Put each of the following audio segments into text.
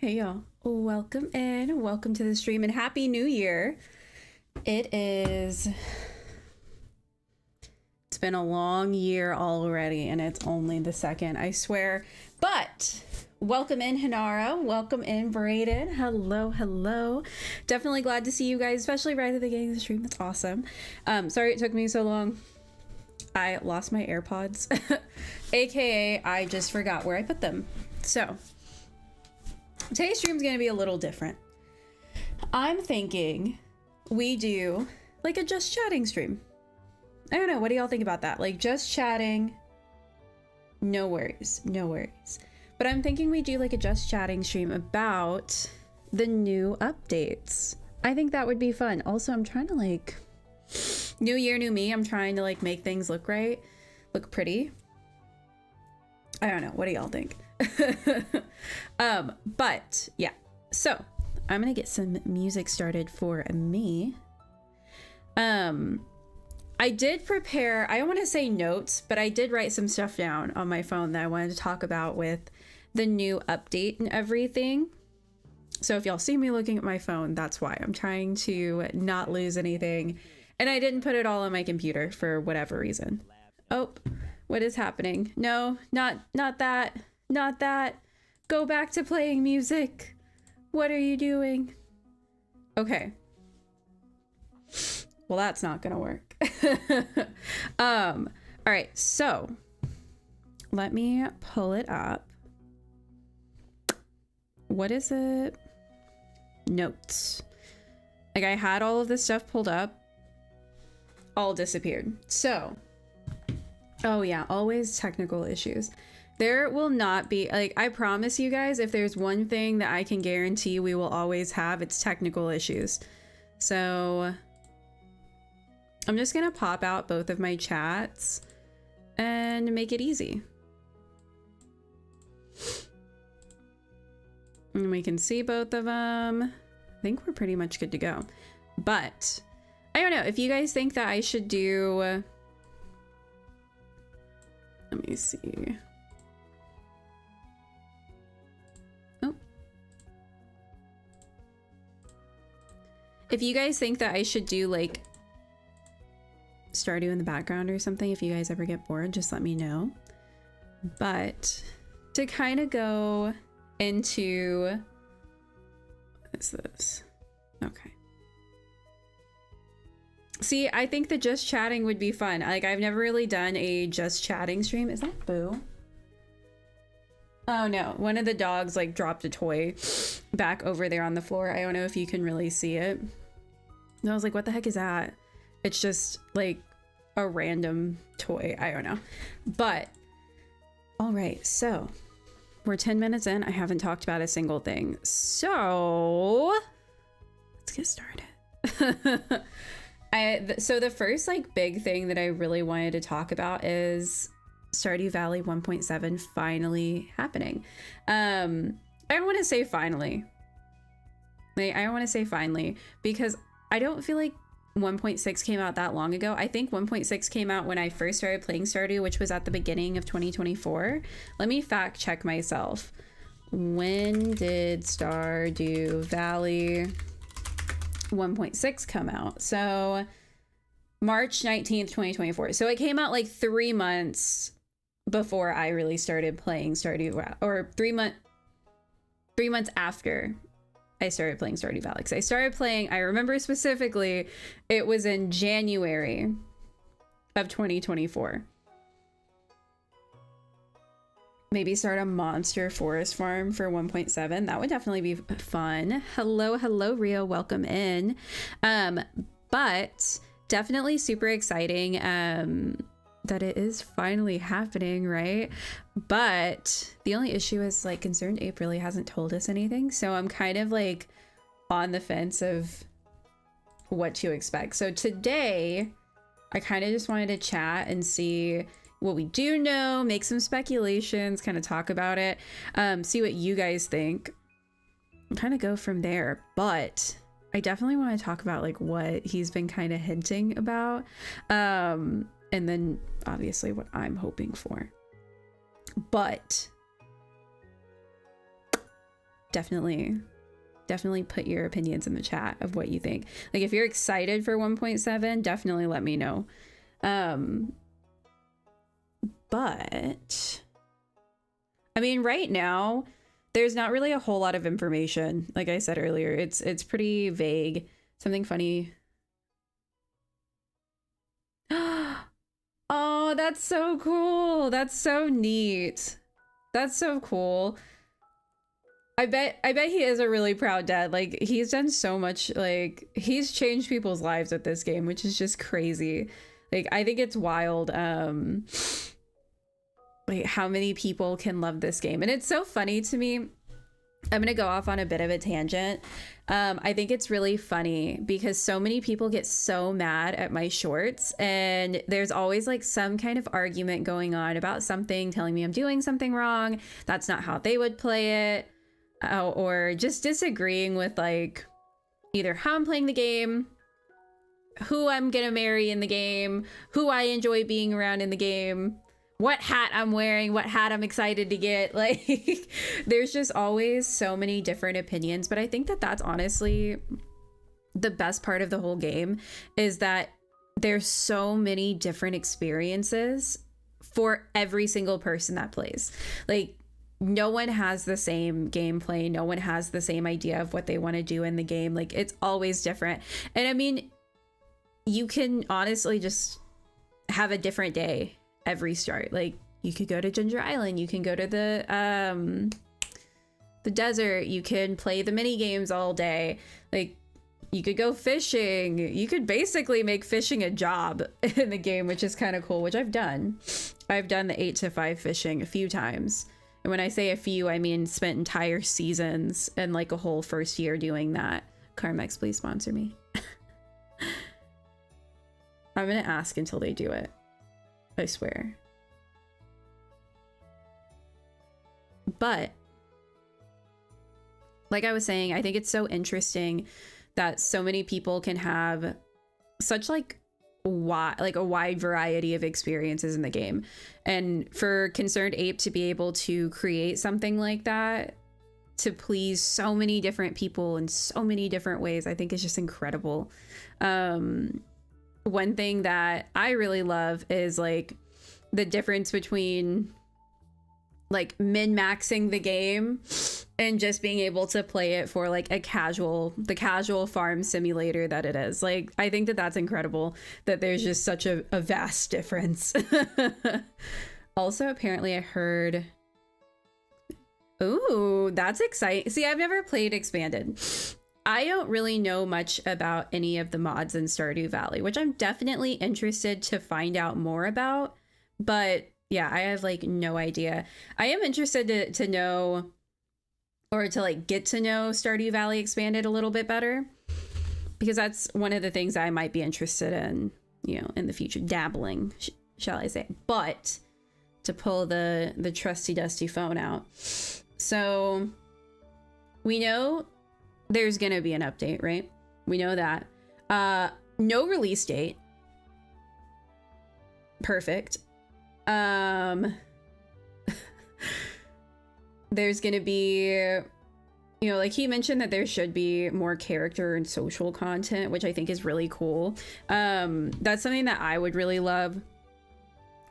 Hey y'all, welcome in, welcome to the stream, and happy new year. It's been a long year already, and it's only the second, I swear. But welcome in, Hinara, welcome in, Braden. Hello. Definitely glad to see you guys, especially right at the beginning of the stream. That's awesome. Sorry it took me so long. I lost my AirPods, aka I just forgot where I put them. So today's stream is going to be a little different. I'm thinking we do like a just chatting stream. I don't know, what do y'all think about that? Like just chatting, no worries. But I'm thinking we do like a just chatting stream about the new updates. I think that would be fun. Also, I'm trying to like, new year, new me. I'm trying to like make things look right, look pretty. I don't know, what do y'all think? But yeah, so I'm gonna get some music started for me. I did prepare, I don't want to say notes, but I did write some stuff down on my phone that I wanted to talk about with the new update and everything. So if y'all see me looking at my phone, that's why. I'm trying to not lose anything, and I didn't put it all on my computer for whatever reason. Oh, what is happening? No, not that. Go back to playing music. What are you doing? Okay. Well, that's not gonna work. All right, so let me pull it up. What is it? Notes. Like I had all of this stuff pulled up, all disappeared. So, oh yeah, always technical issues. There will not be, like, I promise you guys, if there's one thing that I can guarantee we will always have, it's technical issues. So I'm just gonna pop out both of my chats and make it easy. And we can see both of them. I think we're pretty much good to go. But I don't know if you guys think that I should do, let me see. Oh. If you guys think that I should do like Stardew in the background or something, if you guys ever get bored, just let me know. But to kind of go into, what is this? Okay. See, I think that just chatting would be fun. Like, I've never really done a just chatting stream. Is that Boo? Oh no, one of the dogs like dropped a toy back over there on the floor. I don't know if you can really see it. And I was like, what the heck is that? It's just like a random toy. I don't know. But all right, so we're 10 minutes in. I haven't talked about a single thing. So let's get started. So the first like big thing that I really wanted to talk about is Stardew Valley 1.7 finally happening. I don't want to say finally. Like, I don't want to say finally because I don't feel like 1.6 came out that long ago. I think 1.6 came out when I first started playing Stardew, which was at the beginning of 2024. Let me fact check myself. When did Stardew Valley 1.6 come out? So March 19th, 2024. So it came out like 3 months before I really started playing Stardew, or 3 months after I started playing Stardew Valley. Because I started playing, I remember specifically, it was in January of 2024. Maybe start a monster forest farm for 1.7. That would definitely be fun. Hello, Rio, welcome in. But definitely super exciting that it is finally happening, right? But the only issue is like Concerned Ape really hasn't told us anything, so I'm kind of like on the fence of what to expect. So today I kind of just wanted to chat and see what we do know, make some speculations, kind of talk about it, see what you guys think, and kind of go from there. But I definitely want to talk about like what he's been kind of hinting about, and then obviously what I'm hoping for. But definitely put your opinions in the chat of what you think. Like if you're excited for 1.7, definitely let me know. But I mean, right now there's not really a whole lot of information. Like I said earlier, it's pretty vague. Something funny. Oh, that's so cool. That's so neat. That's so cool. I bet he is a really proud dad. Like he's done so much, like he's changed people's lives with this game, which is just crazy. Like I think it's wild like how many people can love this game. And it's so funny to me. I'm gonna go off on a bit of a tangent. I think it's really funny because so many people get so mad at my shorts, and there's always like some kind of argument going on about something, telling me I'm doing something wrong, that's not how they would play it, or just disagreeing with like either how I'm playing the game, who I'm gonna marry in the game, who I enjoy being around in the game, what hat I'm wearing, what hat I'm excited to get. Like there's just always so many different opinions, but I think that that's honestly the best part of the whole game, is that there's so many different experiences for every single person that plays. Like no one has the same gameplay, no one has the same idea of what they want to do in the game. Like it's always different. And I mean, you can honestly just have a different day every start. Like you could go to Ginger Island, you can go to the desert, you can play the mini games all day, like you could go fishing, you could basically make fishing a job in the game, which is kind of cool, which I've done the 8 to 5 fishing a few times. And when I say a few, I mean spent entire seasons and like a whole first year doing that. Carmex, please sponsor me. I'm gonna ask until they do it, I swear. But like I was saying, I think it's so interesting that so many people can have such like a wide variety of experiences in the game. And for Concerned Ape to be able to create something like that to please so many different people in so many different ways, I think is just incredible. One thing that I really love is like the difference between like min-maxing the game and just being able to play it for like the casual farm simulator that it is. Like I think that that's incredible that there's just such a vast difference. Also, apparently I heard, ooh, that's exciting. See, I've never played Expanded. I don't really know much about any of the mods in Stardew Valley, which I'm definitely interested to find out more about. But yeah, I have like no idea. I am interested to know, or to like get to know Stardew Valley Expanded a little bit better, because that's one of the things I might be interested in, you know, in the future, dabbling, shall I say. But to pull the trusty dusty phone out. So we know there's gonna be an update, right? We know that. No release date. Perfect. There's gonna be, you know, like he mentioned that there should be more character and social content, which I think is really cool. That's something that I would really love.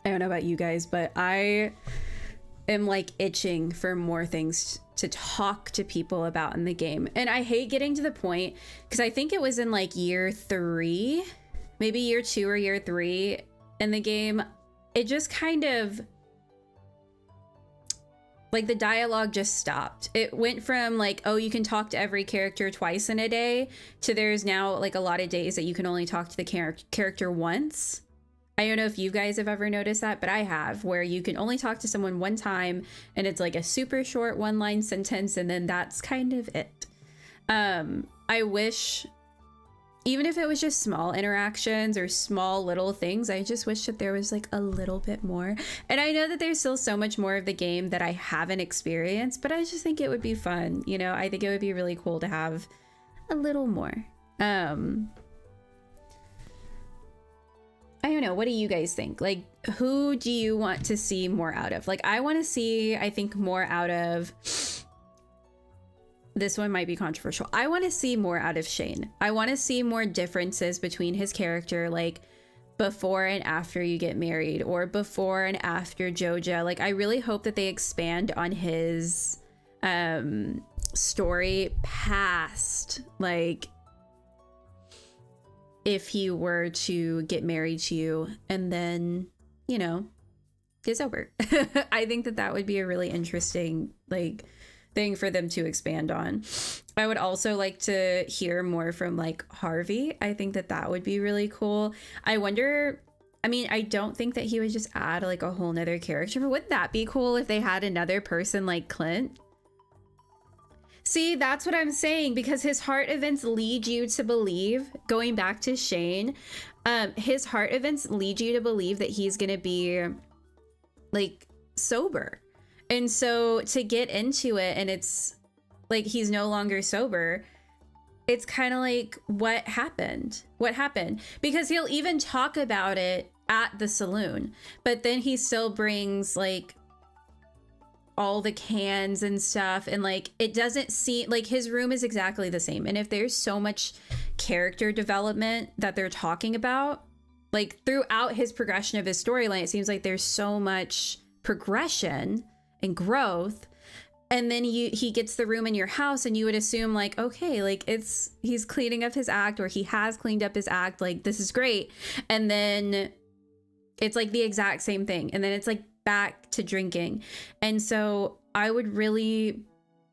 I don't know about you guys, but I am like itching for more things to talk to people about in the game. And I hate getting to the point, because I think it was in like year 3, maybe year 2 or year 3 in the game, it just kind of like the dialogue just stopped. It went from like, oh, you can talk to every character twice in a day, to there's now like a lot of days that you can only talk to the character once. I don't know if you guys have ever noticed that, but I have, where you can only talk to someone one time and it's like a super short 1-line sentence, and then that's kind of it. I wish, even if it was just small interactions or small little things, I just wish that there was like a little bit more. And I know that there's still so much more of the game that I haven't experienced, but I just think it would be fun. You know, I think it would be really cool to have a little more. I don't know. What do you guys think? Like, who do you want to see more out of? Like, I want to see, I think, more out of this one might be controversial. I want to see more out of Shane. I want to see more differences between his character, like before and after you get married, or before and after Joja. Like, I really hope that they expand on his story past, like, if he were to get married to you and then, you know, get sober. I think that that would be a really interesting, like, thing for them to expand on. I would also like to hear more from, like, Harvey. I think that that would be really cool. I wonder, I mean, I don't think that he would just add, like, a whole nother character, but wouldn't that be cool if they had another person like Clint? See, that's what I'm saying, because his heart events lead you to believe, going back to Shane, his heart events lead you to believe that he's gonna be, like, sober. And so to get into it and it's like he's no longer sober, it's kind of like, what happened? What happened? Because he'll even talk about it at the saloon, but then he still brings, like, all the cans and stuff, and, like, it doesn't seem like his room is exactly the same. And if there's so much character development that they're talking about, like, throughout his progression of his storyline, it seems like there's so much progression and growth, and then he gets the room in your house and you would assume, like, okay, like, he's cleaning up his act, or he has cleaned up his act, like, this is great. And then it's like the exact same thing, and then it's like back to drinking. And so I would really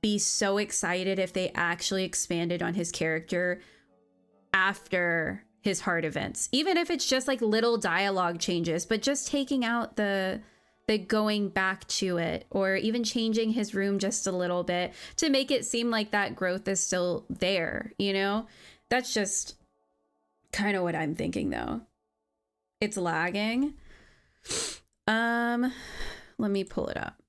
be so excited if they actually expanded on his character after his heart events, even if it's just like little dialogue changes, but just taking out the going back to it, or even changing his room just a little bit to make it seem like that growth is still there, you know? That's just kind of what I'm thinking, though. It's lagging. Let me pull it up.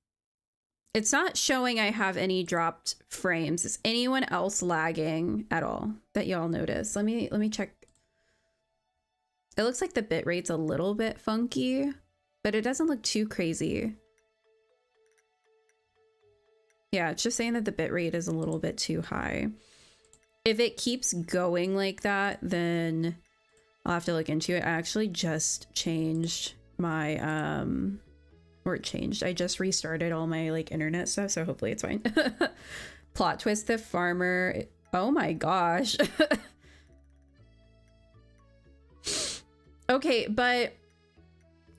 It's not showing I have any dropped frames. Is anyone else lagging at all that y'all notice? Let me check. It looks like the bit rate's a little bit funky, but it doesn't look too crazy. Yeah, it's just saying that the bit rate is a little bit too high. If it keeps going like that, then I'll have to look into it. I actually just changed my I just restarted all my, like, internet stuff, so hopefully it's fine. Plot twist: the farmer. Oh my gosh. Okay, but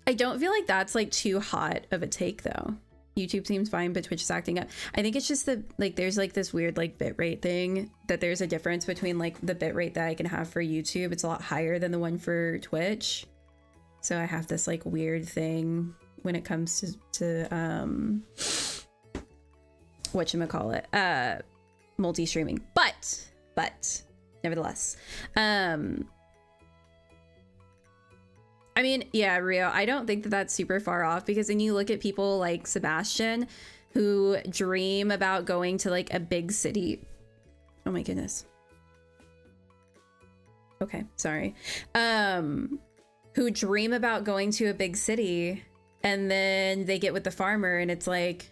I don't feel like that's, like, too hot of a take, though. YouTube seems fine, but Twitch is acting up. I think it's just the, like, there's, like, this weird, like, bitrate thing, that there's a difference between, like, the bitrate that I can have for YouTube. It's a lot higher than the one for Twitch. So I have this, like, weird thing when it comes to whatchamacallit, multi-streaming. But nevertheless, I mean, yeah, Rio, I don't think that that's super far off, because then you look at people like Sebastian who dream about going to, like, a big city. Oh my goodness. Okay, sorry. Who dream about going to a big city, and then they get with the farmer and it's like,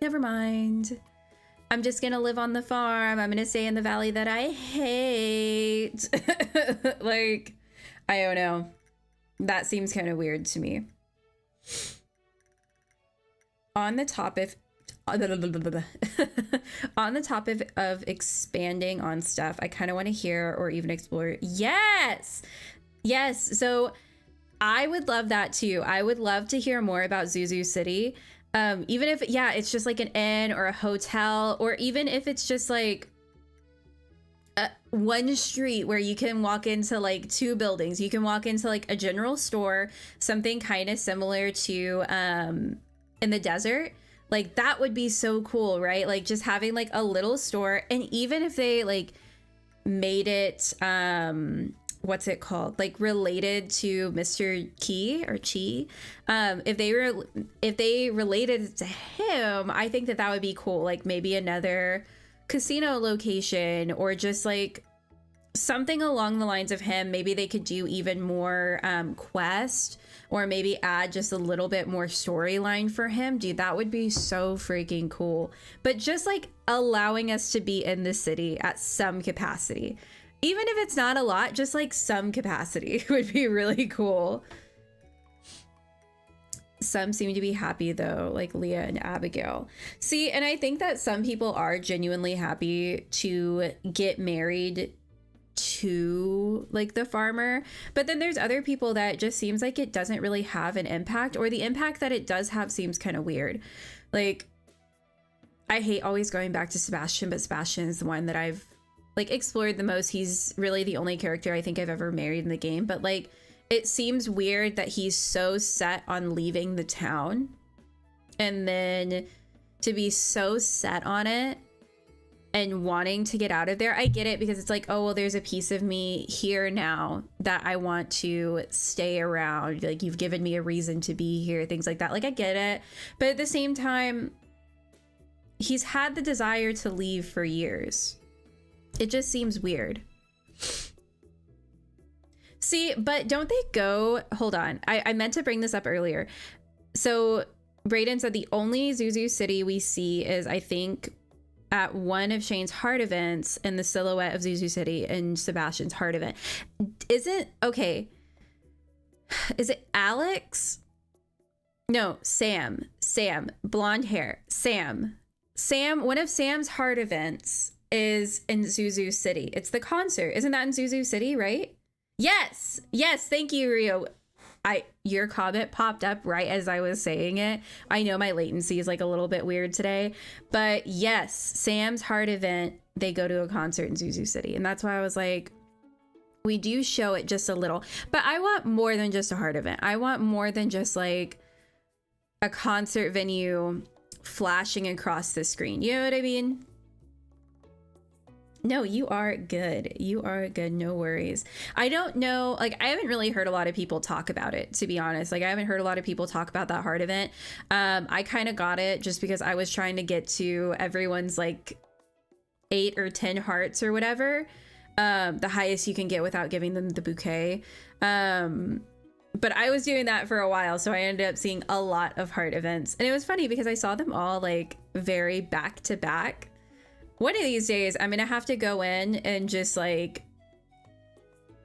never mind. I'm just gonna live on the farm. I'm gonna stay in the valley that I hate. Like, I don't know. That seems kind of weird to me. On the topic of expanding on stuff, I kind of want to hear or even explore. Yes. So I would love that too. I would love to hear more about Zuzu City. Even if, yeah, it's just like an inn or a hotel, or even if it's just like one street where you can walk into, like, 2 buildings. You can walk into, like, a general store, something kind of similar to in the desert. Like, that would be so cool, right? Like, just having, like, a little store. And even if they, like, made it what's it called, like, related to Mr. Key or Chi, if they related it to him, I think that would be cool. Like, maybe another casino location, or just, like, something along the lines of him. Maybe they could do even more quest, or maybe add just a little bit more storyline for him. Dude, that would be so freaking cool. But just like allowing us to be in the city at some capacity, even if it's not a lot, just like some capacity would be really cool. Some seem to be happy though, like Leah and Abigail. See, and I think that some people are genuinely happy to get married to like the farmer, but then there's other people that just seems like it doesn't really have an impact, or the impact that it does have seems kind of weird. Like, I hate always going back to Sebastian, but Sebastian is the one that I've like explored the most. He's really the only character I think I've ever married in the game, but like it seems weird that he's so set on leaving the town, and then to be so set on it and wanting to get out of there. I get it, because it's like, oh, well, there's a piece of me here now that I want to stay around. Like, you've given me a reason to be here, things like that. Like, I get it. But at the same time, he's had the desire to leave for years. It just seems weird. See, but don't they go... Hold on. I meant to bring this up earlier. So, Brayden said the only Zuzu City we see is, I think, at one of Shane's heart events, and the silhouette of Zuzu City and Sebastian's heart event. Isn't... Okay. Is it Alex? No, Sam. Sam. Blonde hair. Sam. Sam, one of Sam's heart events is in Zuzu City. It's the concert. Isn't that in Zuzu City, right? Yes. Yes. Thank you, Rio. Your comment popped up right as I was saying it. I know my latency is like a little bit weird today, but yes, Sam's heart event, they go to a concert in Zuzu City. And that's why I was like, we do show it just a little, but I want more than just a heart event. I want more than just like a concert venue flashing across the screen. You know what I mean? No, you are good. You are good. No worries. I don't know. Like, I haven't really heard a lot of people talk about it, to be honest. Like, I haven't heard a lot of people talk about that heart event. I kind of got it just because I was trying to get to everyone's like 8 or 10 hearts or whatever. The highest you can get without giving them the bouquet. But I was doing that for a while, so I ended up seeing a lot of heart events. And it was funny because I saw them all like very back to back. One of these days, I'm gonna have to go in and just like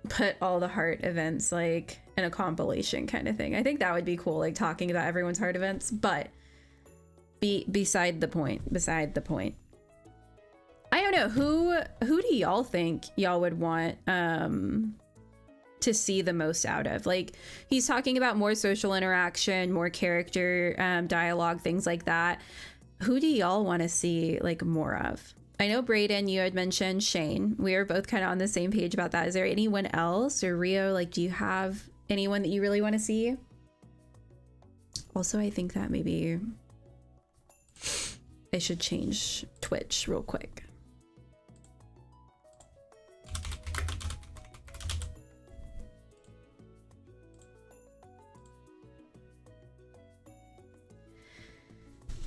put all the heart events like in a compilation kind of thing. I think that would be cool, like talking about everyone's heart events, but beside the point. I don't know, who do y'all think y'all would want to see the most out of? Like, he's talking about more social interaction, more character dialogue, things like that. Who do y'all want to see like more of? I know Brayden, you had mentioned Shane. We are both kind of on the same page about that. Is there anyone else, or Rio, like, do you have anyone that you really want to see? Also, I think that maybe I should change Twitch real quick.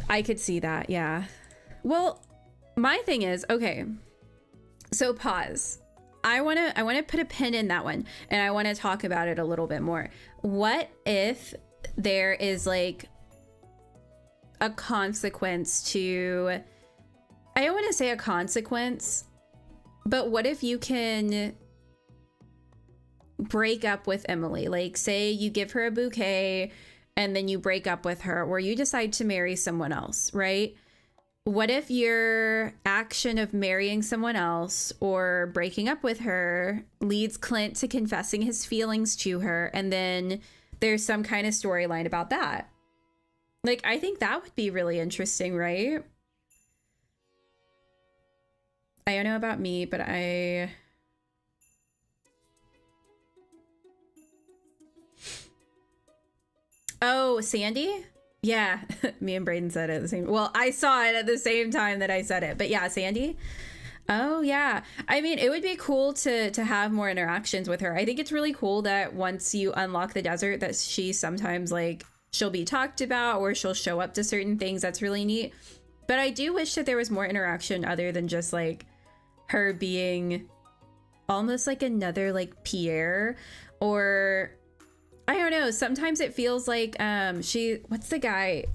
I could see that, yeah. Well, my thing is, okay, so pause. I want to put a pin in that one, and I want to talk about it a little bit more. What if there is like a consequence to, I don't want to say a consequence, but what if you can break up with Emily? Like, say you give her a bouquet and then you break up with her, or you decide to marry someone else, right? What if your action of marrying someone else or breaking up with her leads Clint to confessing his feelings to her, and then there's some kind of storyline about that? Like, I think that would be really interesting, right? I don't know about me, but Oh, Sandy? Yeah, me and Brayden said it at the same... Well, I saw it at the same time that I said it. But yeah, Sandy? Oh, yeah. I mean, it would be cool to have more interactions with her. I think it's really cool that once you unlock the desert, that she sometimes, like, she'll be talked about, or she'll show up to certain things. That's really neat. But I do wish that there was more interaction other than just, like, her being almost like another like Pierre, or I don't know, sometimes it feels like what's the guy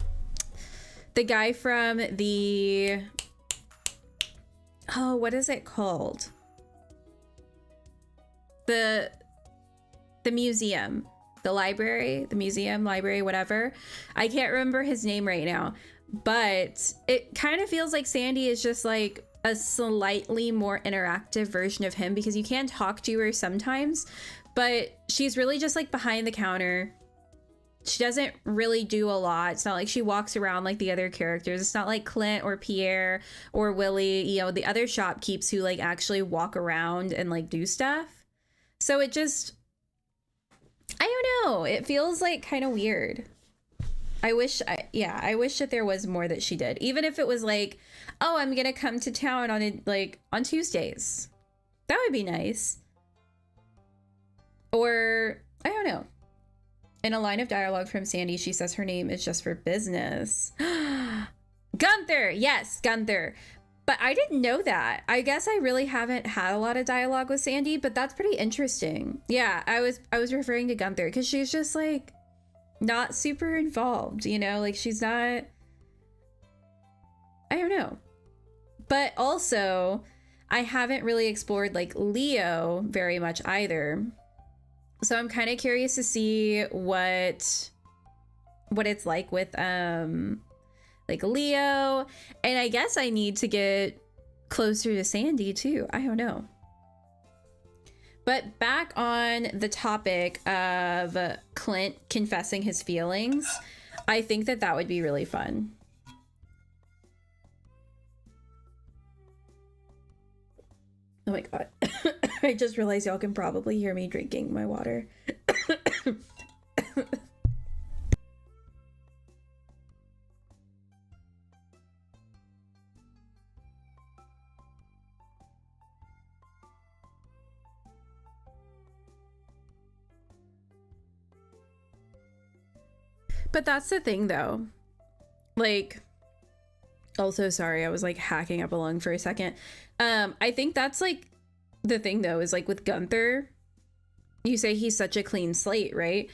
from the, oh, what is it called, the museum, the library, the museum, library, whatever. I can't remember his name right now, but it kind of feels like Sandy is just like a slightly more interactive version of him, because you can talk to her sometimes, but she's really just like behind the counter. She doesn't really do a lot. It's not like she walks around like the other characters. It's not like Clint or Pierre or Willie, you know, the other shopkeepers who like actually walk around and like do stuff. So it just, I don't know, it feels like kind of weird. I wish that there was more that she did, even if it was like, oh, I'm gonna come to town on Tuesdays. That would be nice. Or I don't know. In a line of dialogue from Sandy, she says her name is just for business. Gunther, yes, Gunther. But I didn't know that. I guess I really haven't had a lot of dialogue with Sandy, but that's pretty interesting. Yeah, I was referring to Gunther because she's just like not super involved, you know, like she's not, I don't know. But also, I haven't really explored like Leo very much either. So I'm kind of curious to see what it's like with like Leo, and I guess I need to get closer to Sandy too. I don't know. But back on the topic of Clint confessing his feelings, I think that would be really fun. Oh my god. I just realized y'all can probably hear me drinking my water. But that's the thing though. Like, also sorry, I was like hacking up a lung for a second. I think that's like the thing though, is like with Gunther, you say he's such a clean slate, right?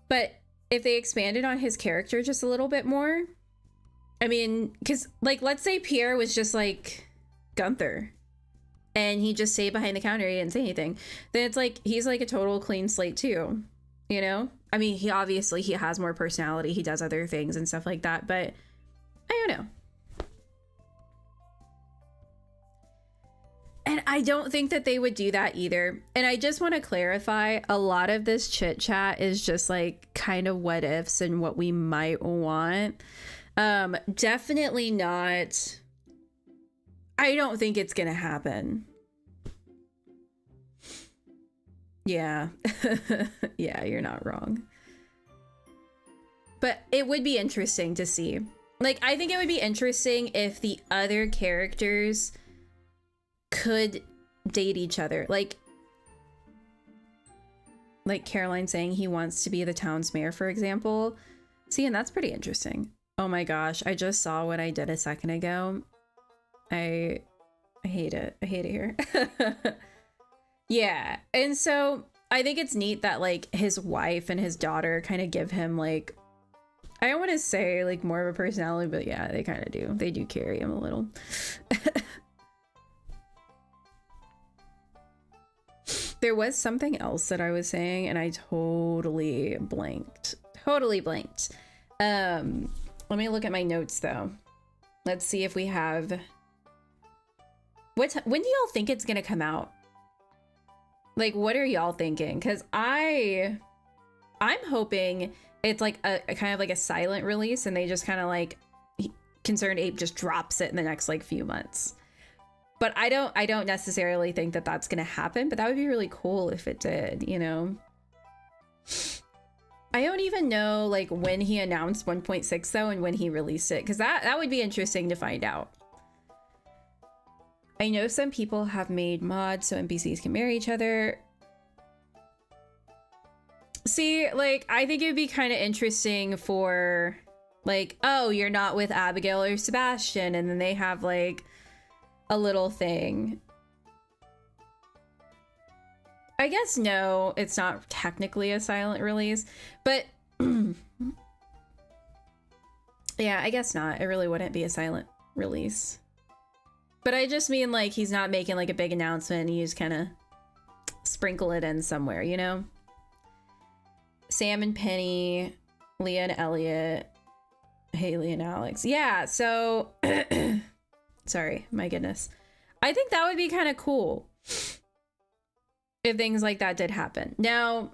But if they expanded on his character just a little bit more, I mean, because like, let's say Pierre was just like Gunther and he just stayed behind the counter, he didn't say anything, then it's like he's like a total clean slate too, you know? I mean, he has more personality, he does other things and stuff like that, but I don't know. And I don't think that they would do that either. And I just want to clarify, a lot of this chit chat is just like kind of what ifs and what we might want. Definitely not. I don't think it's gonna happen. Yeah. Yeah, you're not wrong. But it would be interesting to see. Like, I think it would be interesting if the other characters could date each other. Like Caroline saying he wants to be the town's mayor, for example. See, and that's pretty interesting. Oh my gosh, I just saw what I did a second ago. I hate it. I hate it here. Yeah, and so I think it's neat that like his wife and his daughter kind of give him like, I don't want to say like more of a personality, but yeah, they kind of do. They do carry him a little. There was something else that I was saying and I totally blanked. Totally blanked. Let me look at my notes though. Let's see if we have... when do y'all think it's gonna come out? Like, what are y'all thinking? Because I'm hoping it's like a kind of like a silent release and they just kind of like Concerned Ape just drops it in the next like few months. But I don't necessarily think that that's gonna happen, but that would be really cool if it did, you know? I don't even know like when he announced 1.6 though and when he released it, because that would be interesting to find out. I know some people have made mods so NPCs can marry each other. See, like, I think it would be kind of interesting for like, oh, you're not with Abigail or Sebastian, and then they have like a little thing. I guess no, it's not technically a silent release, but yeah, I guess not. It really wouldn't be a silent release. But I just mean like he's not making like a big announcement. You just kind of sprinkle it in somewhere, you know? Sam and Penny, Leah and Elliot, Haley and Alex. Yeah, so sorry, my goodness. I think that would be kind of cool if things like that did happen. Now,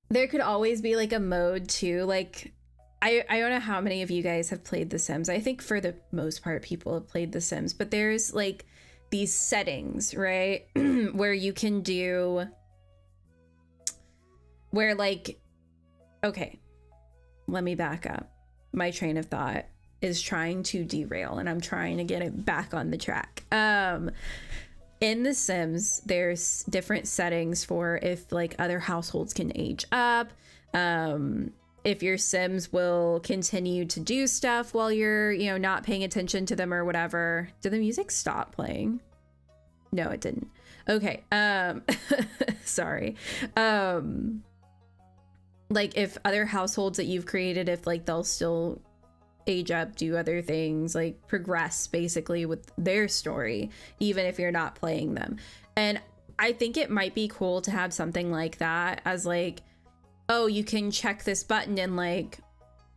there could always be like a mode too. Like, I don't know how many of you guys have played The Sims. I think for the most part, people have played The Sims, but there's like these settings, right? Where you can do, where like, okay, let me back up. My train of thought is trying to derail and I'm trying to get it back on the track. In The Sims, there's different settings for if like other households can age up, if your Sims will continue to do stuff while you're, you know, not paying attention to them or whatever. Did the music stop playing? No, it didn't. Okay. Sorry. Like if other households that you've created, if like they'll still age up, do other things, like progress basically with their story, even if you're not playing them. And I think it might be cool to have something like that as like, oh, you can check this button and like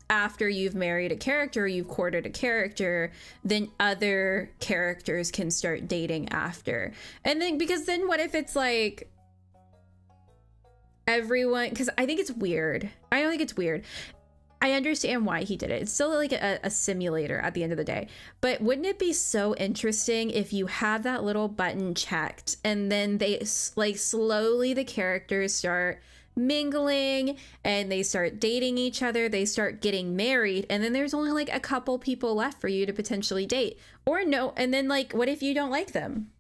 after you've married a character, you've courted a character, then other characters can start dating after. And then because then what if it's like everyone, because I think it's weird. I don't think it's weird. I understand why he did it. It's still like a simulator at the end of the day. But wouldn't it be so interesting if you have that little button checked and then they like slowly the characters start mingling and they start dating each other, they start getting married, and then there's only like a couple people left for you to potentially date. Or no, and then like what if you don't like them?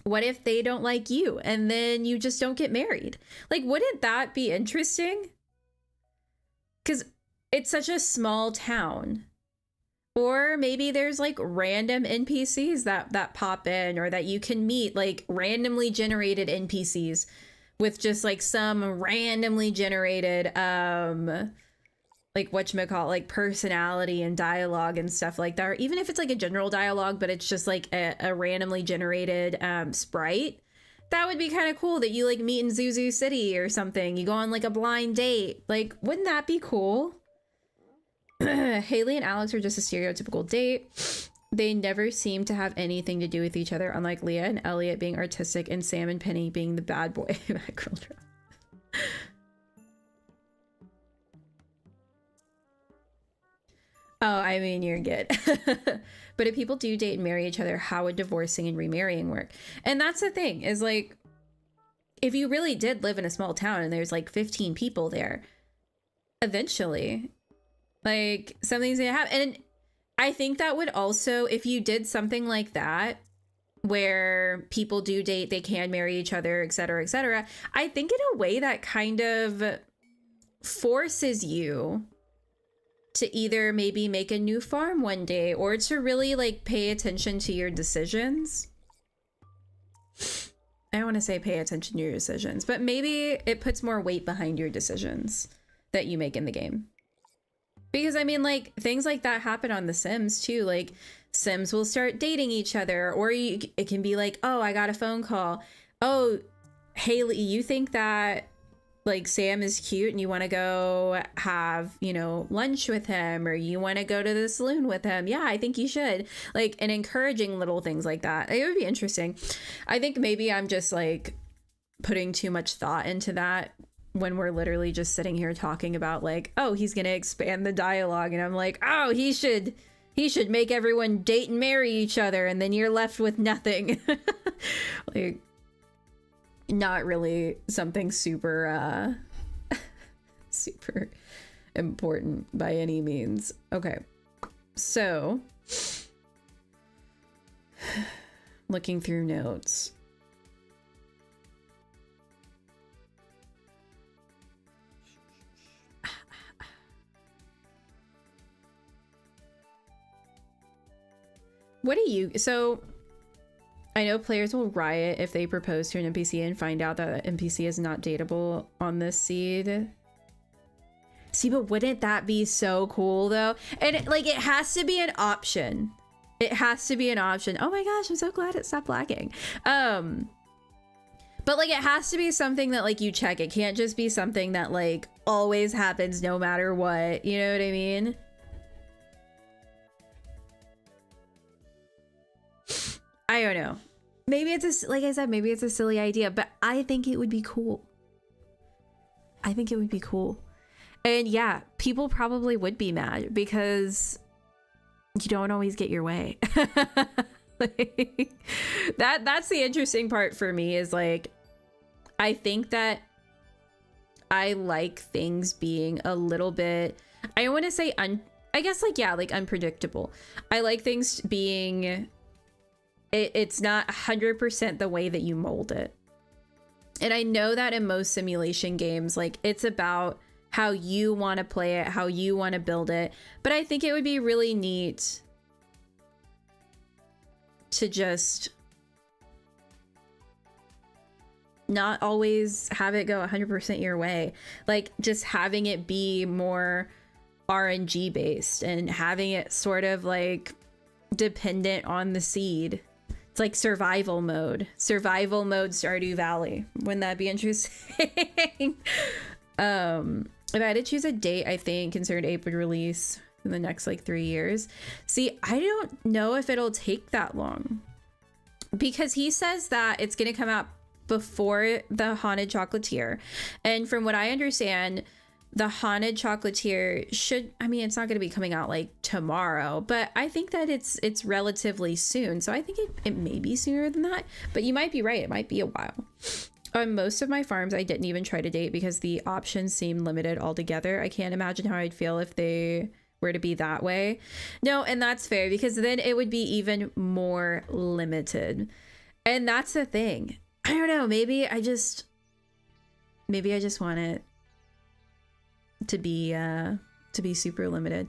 What if they don't like you and then you just don't get married? Like, wouldn't that be interesting? Because it's such a small town. Or maybe there's like random NPCs that pop in, or that you can meet, like randomly generated NPCs with just like some randomly generated like whatchamacallit, like personality and dialogue and stuff like that. Or even if it's like a general dialogue, but it's just like a randomly generated sprite. That would be kind of cool, that you like meet in Zuzu City or something. You go on like a blind date. Like, wouldn't that be cool? Haley and Alex are just a stereotypical date. They never seem to have anything to do with each other, unlike Leah and Elliot being artistic and Sam and Penny being the bad boy. Girl drama. Oh, I mean, you're good. But if people do date and marry each other, how would divorcing and remarrying work? And that's the thing, is like, if you really did live in a small town and there's like 15 people there, eventually, like, something's gonna happen. And I think that would also, if you did something like that, where people do date, they can marry each other, etc., I think in a way that kind of forces you to either maybe make a new farm one day, or to really like pay attention to your decisions. I don't want to say pay attention to your decisions, but maybe it puts more weight behind your decisions that you make in the game. Because I mean, like, things like that happen on The Sims too. Like, Sims will start dating each other, or it can be like, oh, I got a phone call. Oh, Haley, you think that like Sam is cute and you want to go have, you know, lunch with him, or you want to go to the saloon with him. Yeah, I think you should. Like, and encouraging little things like that. It would be interesting. I think maybe I'm just like putting too much thought into that when we're literally just sitting here talking about like, oh, he's going to expand the dialogue. And I'm like, oh, he should make everyone date and marry each other. And then you're left with nothing. Like, not really something super super important by any means. Okay, so looking through notes. What do you, so I know players will riot if they propose to an NPC and find out that an NPC is not dateable on this seed. See, but wouldn't that be so cool though? And it has to be an option. It has to be an option. Oh my gosh, I'm so glad it stopped lagging. But it has to be something that you check. It can't just be something that always happens no matter what. You know what I mean? I don't know. Maybe it's like I said, maybe it's a silly idea, but I think it would be cool. I think it would be cool. And yeah, people probably would be mad because you don't always get your way. That's the interesting part for me is I think that I like things being a little bit, I want to say unpredictable. I like things being, it's not 100% the way that you mold it. And I know that in most simulation games, it's about how you want to play it, how you want to build it. But I think it would be really neat to just not always have it go 100% your way. Just having it be more RNG based and having it sort of dependent on the seed. It's like survival mode Stardew Valley. Wouldn't that be interesting? If I had to choose a date, I think Concerned Ape would release in the next 3 years. See, I don't know if it'll take that long because he says that it's going to come out before the Haunted Chocolatier. And from what I understand, the Haunted Chocolatier it's not going to be coming out tomorrow, but I think that it's relatively soon. So I think it may be sooner than that, but you might be right. It might be a while. On most of my farms, I didn't even try to date because the options seem limited altogether. I can't imagine how I'd feel if they were to be that way. No, and that's fair because then it would be even more limited. And that's the thing. I don't know. Maybe I just want it to be super limited.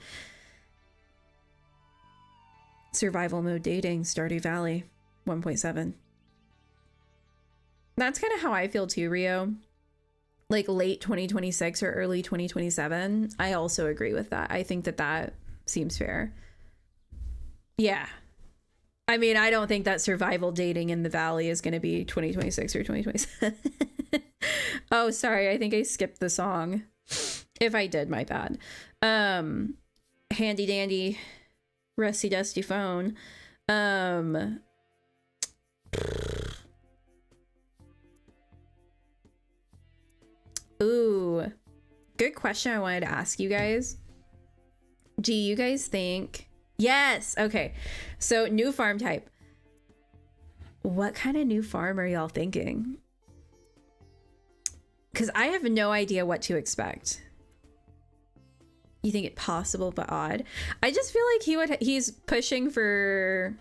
Survival mode dating, Stardew Valley 1.7. That's kind of how I feel too, Rio. Late 2026 or early 2027. I also agree with that. I think that seems fair. Yeah. I don't think that survival dating in the Valley is going to be 2026 or 2027. Oh, sorry. I think I skipped the song. If I did, my bad. Handy dandy, rusty dusty phone. Ooh, good question I wanted to ask you guys. Do you guys think... Yes! Okay, so new farm type. What kind of new farm are y'all thinking? Because I have no idea what to expect. You think it possible but odd? I just feel like he's pushing for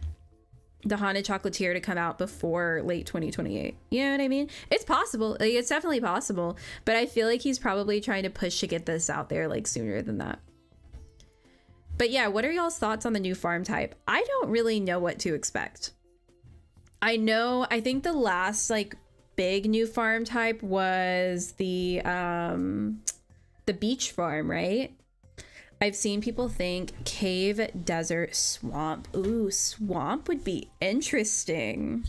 the Haunted Chocolatier to come out before late 2028. You know what I mean? It's possible. It's definitely possible. But I feel like he's probably trying to push to get this out there sooner than that. But yeah, what are y'all's thoughts on the new farm type? I don't really know what to expect. I think the last big new farm type was the beach farm, right? I've seen people think cave, desert, swamp. Ooh, swamp would be interesting.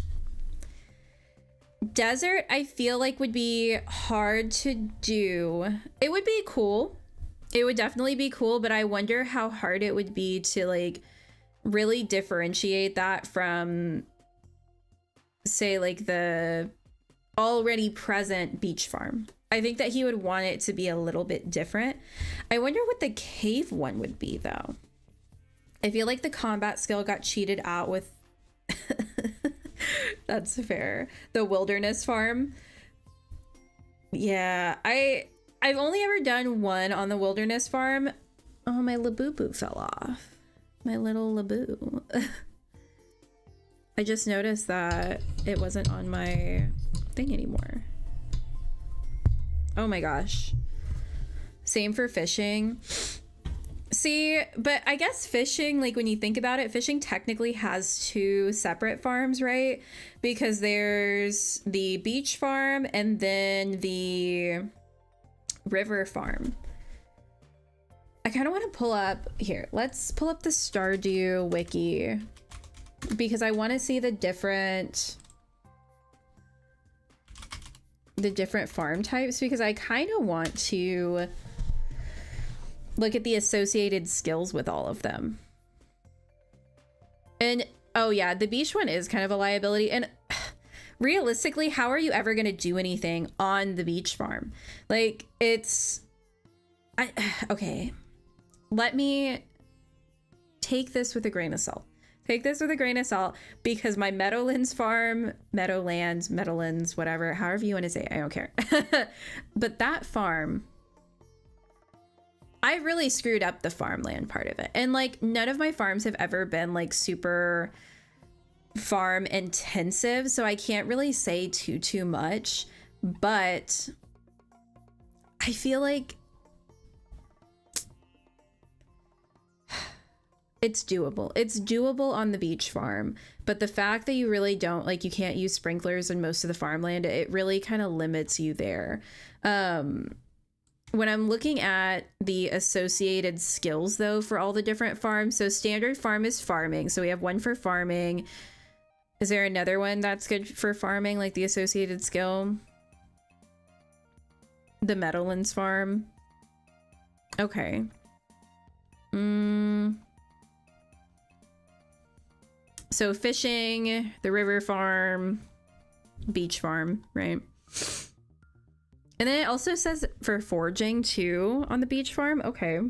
Desert, I feel would be hard to do. It would be cool. It would definitely be cool, but I wonder how hard it would be to really differentiate that from, say, the already present beach farm. I think that he would want it to be a little bit different. I wonder what the cave one would be, though. I feel like the combat skill got cheated out with... That's fair. The wilderness farm. Yeah, I've only ever done one on the wilderness farm. Oh, my Labubu fell off. My little Labu. I just noticed that it wasn't on my thing anymore. Oh my gosh. Same for fishing. See, but I guess fishing, like when you think about it, fishing technically has two separate farms, right? Because there's the beach farm and then the river farm. I kind of want to pull up here. Let's pull up the Stardew wiki because I want to see the different farm types, because I kind of want to look at the associated skills with all of them. And oh yeah, the beach one is kind of a liability. And realistically, how are you ever going to do anything on the beach farm? Like okay. Let me take this with a grain of salt. Because my Meadowlands farm, Meadowlands, whatever, however you want to say it, I don't care. But that farm, I really screwed up the farmland part of it. And like none of my farms have ever been like super farm intensive, so I can't really say too much, but I feel like it's doable. It's doable on the beach farm, but the fact that you really don't, like, you can't use sprinklers in most of the farmland, it really kind of limits you there. When I'm looking at the associated skills though for all the different farms, so standard farm is farming, so we have one for farming. Is there another one that's good for farming, like the associated skill? The Meadowlands farm. Okay. So fishing, the river farm, beach farm, right? And then it also says for foraging too on the beach farm. Okay.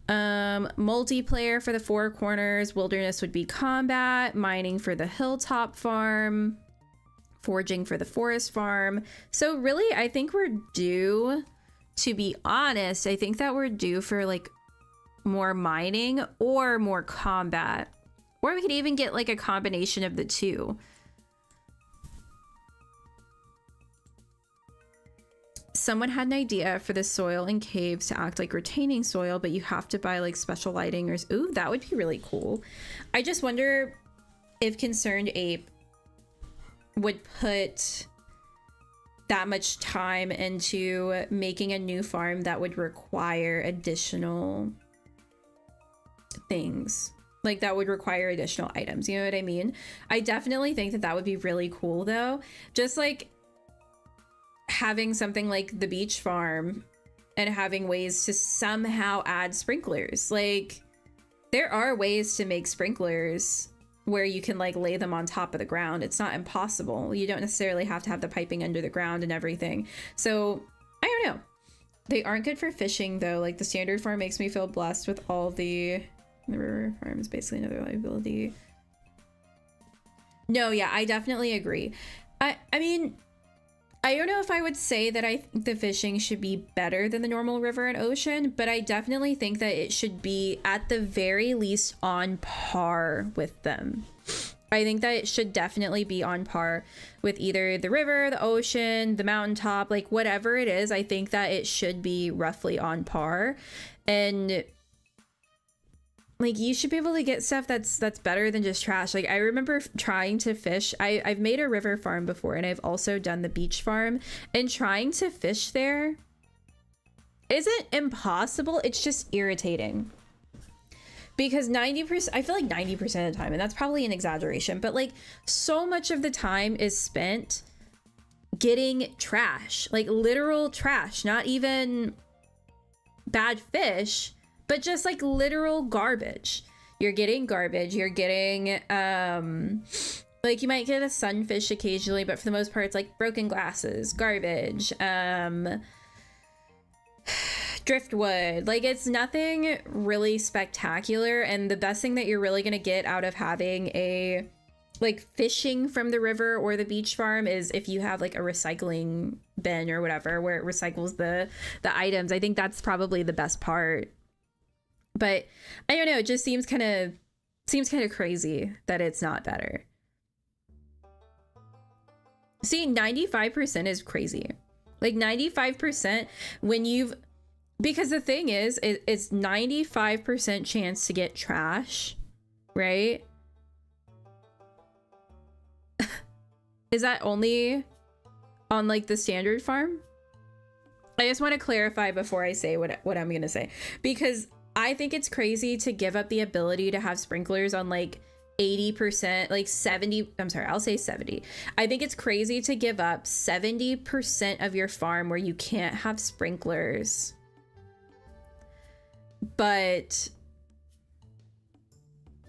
Multiplayer for the Four Corners, wilderness would be combat, mining for the hilltop farm, foraging for the forest farm. So really, I think we're due, to be honest, I think that we're due for like more mining or more combat. Or we could even get like a combination of the two. Someone had an idea for the soil in caves to act like retaining soil, but you have to buy like special lighting or... Ooh, that would be really cool. I just wonder if Concerned Ape would put that much time into making a new farm that would require additional things. Like that would require additional items, you know what I mean? I definitely think that that would be really cool though. Just like having something like the beach farm and having ways to somehow add sprinklers. Like there are ways to make sprinklers where you can like lay them on top of the ground. It's not impossible. You don't necessarily have to have the piping under the ground and everything. So I don't know. They aren't good for fishing though. Like the standard farm makes me feel blessed with all the river farm is basically another liability. No, yeah, I definitely agree. I mean, I don't know if I would say that I think the fishing should be better than the normal river and ocean, but I definitely think that it should be at the very least on par with them. I think that it should definitely be on par with either the river, the ocean, the mountaintop, like whatever it is. I think that it should be roughly on par. And like you should be able to get stuff that's better than just trash. Like I remember trying to fish. I've made a river farm before, and I've also done the beach farm, and trying to fish there isn't impossible. It's just irritating because 90%, I feel like 90% of the time, and that's probably an exaggeration, but like so much of the time is spent getting trash, like literal trash, not even bad fish, but just like literal garbage. You're getting garbage. You're getting, like you might get a sunfish occasionally, but for the most part, it's like broken glasses, garbage, driftwood. Like it's nothing really spectacular. And the best thing that you're really going to get out of having a like fishing from the river or the beach farm is if you have like a recycling bin or whatever, where it recycles the items. I think that's probably the best part. But I don't know, it just seems kind of crazy that it's not better. See, 95% is crazy. Like 95% when you've Because the thing is, it's 95% chance to get trash, right? Is that only on like the standard farm? I just want to clarify before I say what I'm going to say, because I think it's crazy to give up the ability to have sprinklers on like 80%, like 70. I'm sorry, I'll say 70. I think it's crazy to give up 70% of your farm where you can't have sprinklers. But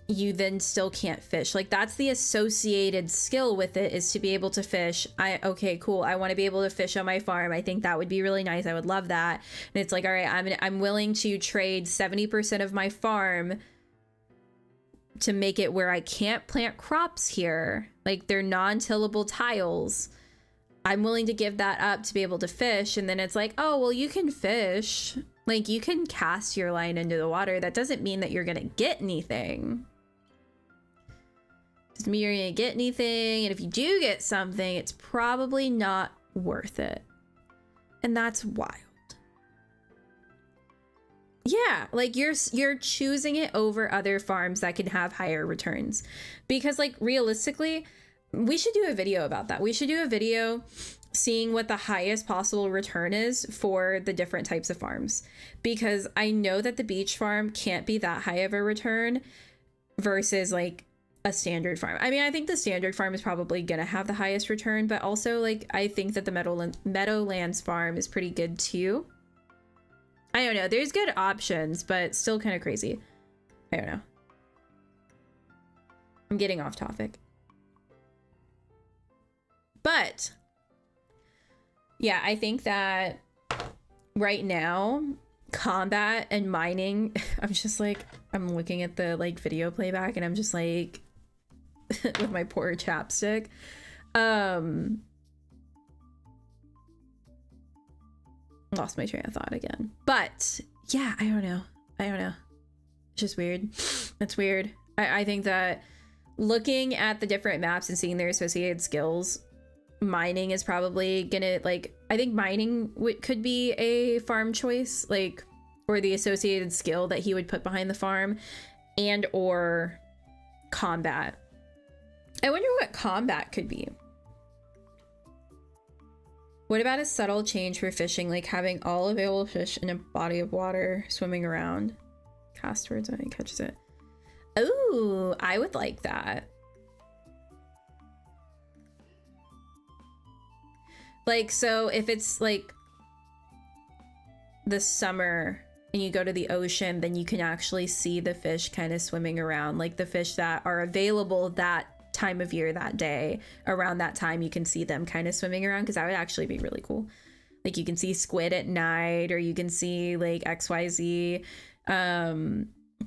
you then still can't fish. Like, that's the associated skill with it, is to be able to fish. Okay, cool. I want to be able to fish on my farm. I think that would be really nice. I would love that. And it's like, all right, I'm willing to trade 70% of my farm to make it where I can't plant crops here. Like, they're non-tillable tiles. I'm willing to give that up to be able to fish. And then it's like, oh, well, you can fish. Like, you can cast your line into the water. That doesn't mean that you're gonna get anything. Doesn't mean you're gonna get anything. And if you do get something, it's probably not worth it. And that's wild. Yeah, like you're choosing it over other farms that can have higher returns. Because like realistically, we should do a video about that. We should do a video seeing what the highest possible return is for the different types of farms, because I know that the beach farm can't be that high of a return versus like a standard farm. I mean, I think the standard farm is probably gonna have the highest return, but also like I think that the Meadowlands farm is pretty good too. I don't know, there's good options, but still kind of crazy. I don't know, I'm getting off topic. But yeah, I think that right now, combat and mining, I'm just like, I'm looking at the like video playback and I'm just like, with my poor chapstick. Lost my train of thought again. But yeah, I don't know. It's just weird. It's weird. I think that looking at the different maps and seeing their associated skills, mining is probably gonna, like, I think mining could be a farm choice, like, or the associated skill that he would put behind the farm, and or combat. I wonder what combat could be. What about a subtle change for fishing, like having all available fish in a body of water swimming around? Cast towards when it catches it. Ooh, I would like that. Like, so if it's like the summer and you go to the ocean, then you can actually see the fish kind of swimming around, like the fish that are available that time of year, that day, around that time, you can see them kind of swimming around, because that would actually be really cool. Like, you can see squid at night, or you can see like XYZ.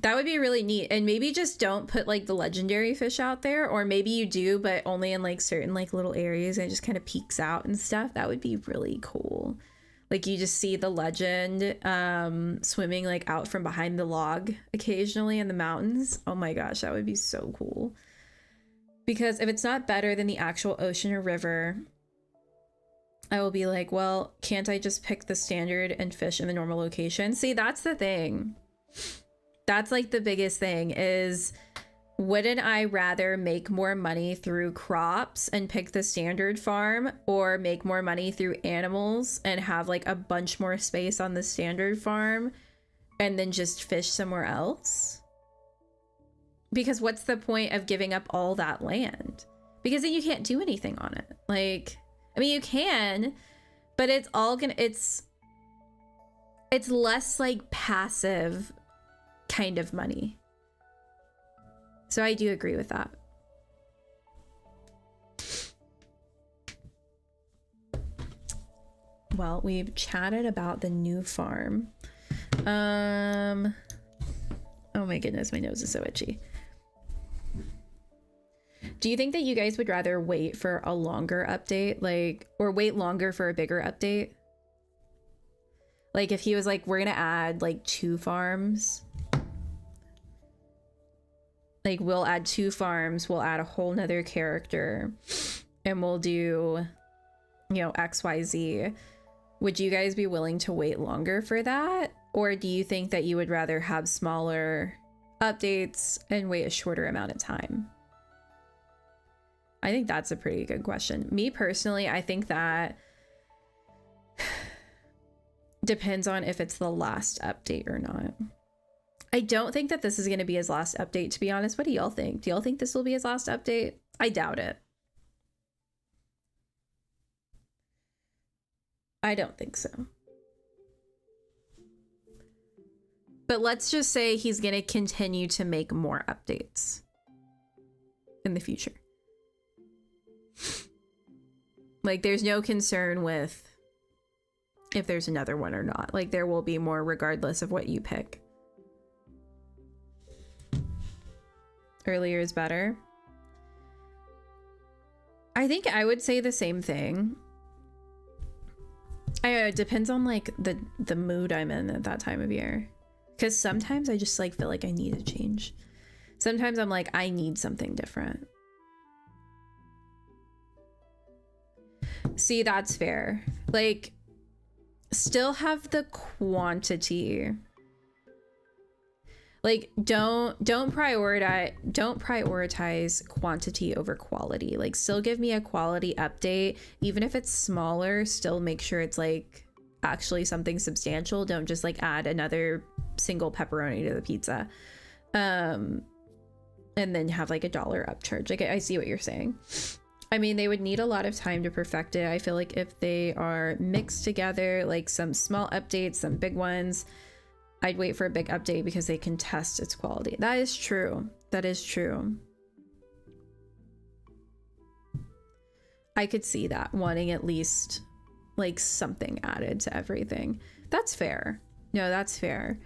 That would be really neat. And maybe just don't put like the legendary fish out there, or maybe you do, but only in like certain like little areas, and it just kind of peeks out and stuff. That would be really cool. Like, you just see the legend swimming like out from behind the log occasionally in the mountains. Oh my gosh, that would be so cool. Because if it's not better than the actual ocean or river, I will be like, well, can't I just pick the standard and fish in the normal location? See, that's the thing. That's like the biggest thing, is wouldn't I rather make more money through crops and pick the standard farm, or make more money through animals and have like a bunch more space on the standard farm and then just fish somewhere else? Because what's the point of giving up all that land? Because then you can't do anything on it. Like, I mean, you can, but it's all gonna, it's less like passive kind of money. So I do agree with that. Well, we've chatted about the new farm. Oh my goodness, my nose is so itchy. Do you think that you guys would rather wait for a longer update, like, or wait longer for a bigger update? Like, if he was like, we're gonna add like 2 farms, like, we'll add 2 farms, we'll add a whole nother character, and we'll do, you know, XYZ. Would you guys be willing to wait longer for that? Or do you think that you would rather have smaller updates and wait a shorter amount of time? I think that's a pretty good question. Me personally, I think that depends on if it's the last update or not. I don't think that this is going to be his last update, to be honest. What do y'all think? Do y'all think this will be his last update? I doubt it. I don't think so. But let's just say he's going to continue to make more updates in the future. Like, there's no concern with if there's another one or not. Like, there will be more regardless of what you pick. Earlier is better. I think I would say the same thing. It depends on like the mood I'm in at that time of year. Because sometimes I just like feel like I need a change. Sometimes I'm like, I need something different. See, that's fair. Like, still have the quantity. Like, don't prioritize quantity over quality. Like, still give me a quality update, even if it's smaller. Still make sure it's like actually something substantial. Don't just like add another single pepperoni to the pizza, and then have like $1 upcharge. Like, I see what you're saying. I mean, they would need a lot of time to perfect it. I feel like if they are mixed together, like some small updates, some big ones, I'd wait for a big update because they can test its quality. That is true. That is true. I could see that, wanting at least like something added to everything. That's fair. No, that's fair.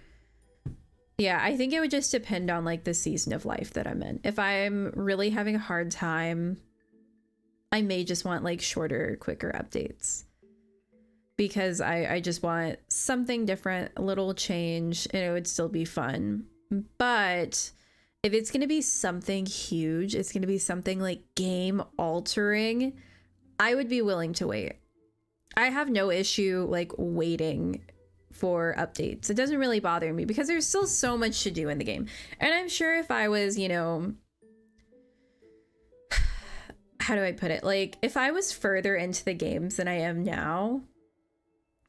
Yeah, I think it would just depend on like the season of life that I'm in. If I'm really having a hard time, I may just want like shorter, quicker updates. Because I just want something different, a little change, and it would still be fun. But if it's going to be something huge, it's going to be something like game altering, I would be willing to wait. I have no issue like waiting for updates. It doesn't really bother me because there's still so much to do in the game. And I'm sure if I was, you know, how do I put it? Like, if I was further into the games than I am now,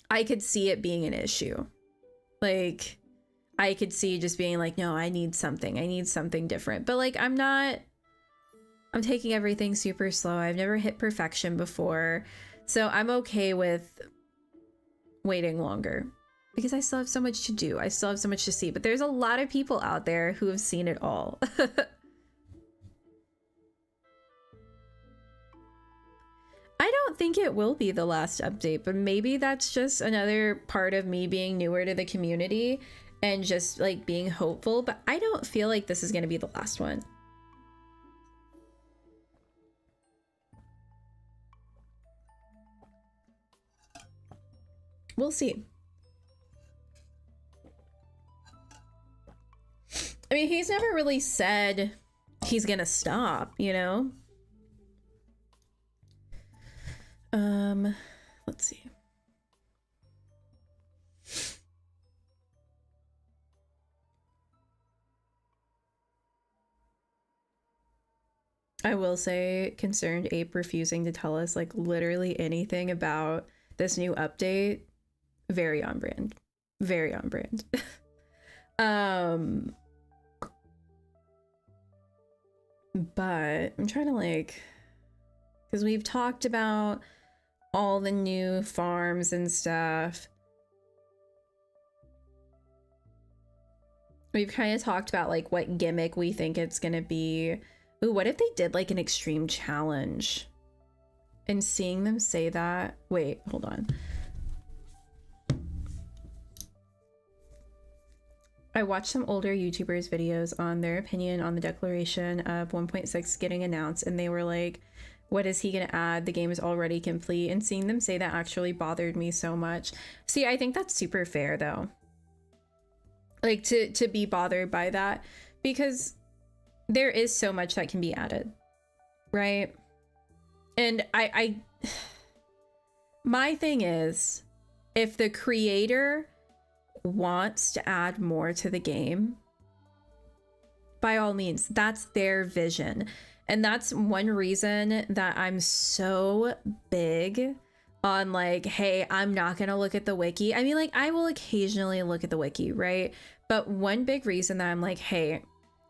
I could see it being an issue. Like, I could see just being like, no, I need something different. But like, I'm taking everything super slow. I've never hit perfection before. So I'm okay with waiting longer because I still have so much to do. I still have so much to see, but there's a lot of people out there who have seen it all. I don't think it will be the last update, but maybe that's just another part of me being newer to the community and just like being hopeful, but I don't feel like this is going to be the last one. We'll see. I mean, he's never really said he's going to stop, you know? Let's see. I will say, Concerned Ape refusing to tell us like literally anything about this new update, very on brand. Very on brand. But I'm trying to like, because we've talked about all the new farms and stuff. We've kind of talked about like what gimmick we think it's gonna be. Ooh, what if they did like an extreme challenge? And seeing them say that, wait, hold on. I watched some older YouTubers videos on their opinion on the declaration of 1.6 getting announced, and they were like, what is he gonna add? The game is already complete. And seeing them say that actually bothered me so much. See, I think that's super fair though. Like to be bothered by that, because there is so much that can be added, right? And my thing is, if the creator wants to add more to the game, by all means, that's their vision. And that's one reason that I'm so big on like, hey, I'm not gonna look at the wiki. I mean, like, I will occasionally look at the wiki, right? But one big reason that I'm like, hey,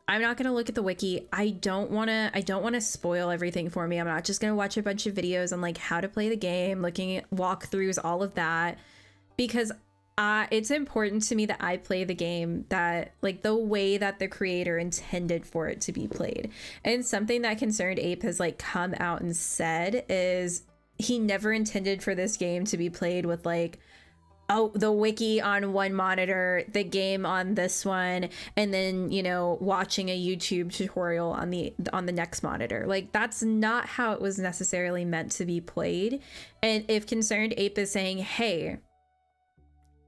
I'm not gonna look at the wiki. I don't wanna spoil everything for me. I'm not just gonna watch a bunch of videos on like how to play the game, looking at walkthroughs, all of that, because it's important to me that I play the game that like the way that the creator intended for it to be played. And something that Concerned Ape has like come out and said is he never intended for this game to be played with like, oh, the wiki on one monitor, the game on this one, and then, you know, watching a YouTube tutorial on the next monitor. Like, that's not how it was necessarily meant to be played. And if Concerned Ape is saying, hey,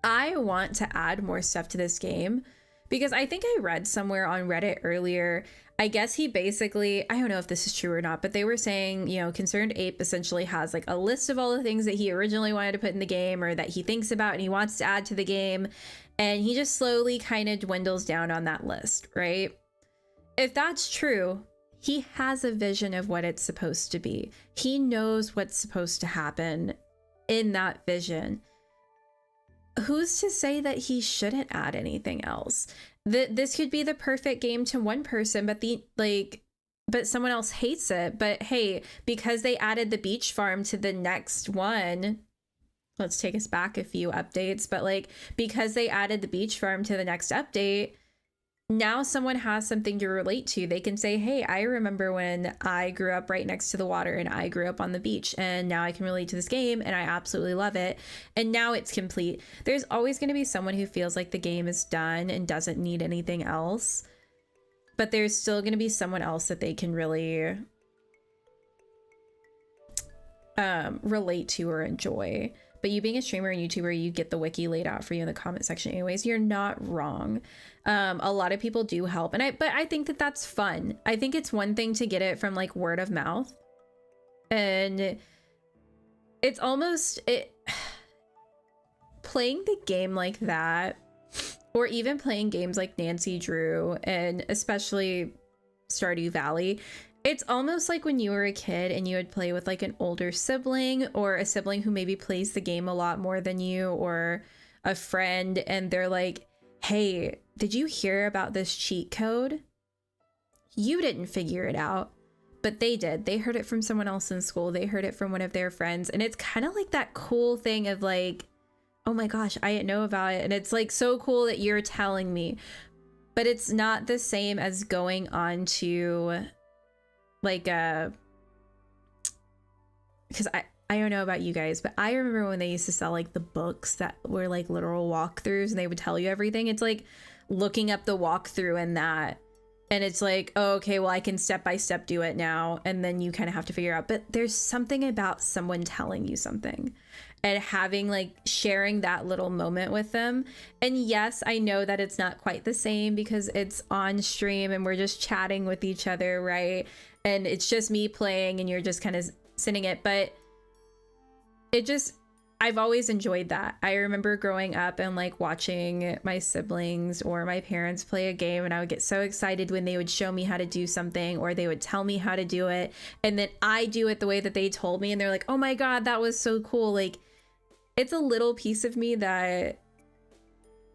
I want to add more stuff to this game, because I think I read somewhere on Reddit earlier, I guess he basically, I don't know if this is true or not, but they were saying, you know, Concerned Ape essentially has like a list of all the things that he originally wanted to put in the game or that he thinks about and he wants to add to the game. And he just slowly kind of dwindles down on that list, right? If that's true, he has a vision of what it's supposed to be. He knows what's supposed to happen in that vision. Who's to say that he shouldn't add anything else? This could be the perfect game to one person, but someone else hates it. But hey, because they added the beach farm to the next one, let's take us back a few updates, but like, because they added the beach farm to the next update, now someone has something to relate to. They can say, hey, I remember when I grew up right next to the water and I grew up on the beach, and now I can relate to this game and I absolutely love it. And now it's complete. There's always going to be someone who feels like the game is done and doesn't need anything else, but there's still going to be someone else that they can really relate to or enjoy. But you being a streamer and YouTuber, you get the wiki laid out for you in the comment section anyways. You're not wrong. A lot of people do help, but I think that that's fun. I think it's one thing to get it from like word of mouth, and it's almost playing the game like that, or even playing games like Nancy Drew and especially Stardew Valley. It's almost like when you were a kid and you would play with like an older sibling or a sibling who maybe plays the game a lot more than you, or a friend, and they're like, hey, did you hear about this cheat code? You didn't figure it out, but they did. They heard it from someone else in school. They heard it from one of their friends. And it's kind of like that cool thing of like, oh my gosh, I didn't know about it. And it's like so cool that you're telling me. But it's not the same as going on to like because I don't know about you guys, but I remember when they used to sell like the books that were like literal walkthroughs and they would tell you everything. It's like looking up the walkthrough in that, and it's like, oh, okay, well, I can step by step do it now, and then you kind of have to figure out. But there's something about someone telling you something and having like sharing that little moment with them. And yes, I know that it's not quite the same because it's on stream and we're just chatting with each other, right? And it's just me playing and you're just kind of sitting it, but I've always enjoyed that. I remember growing up and like watching my siblings or my parents play a game, and I would get so excited when they would show me how to do something, or they would tell me how to do it, and then I do it the way that they told me, and they're like, oh my god, that was so cool. Like, it's a little piece of me that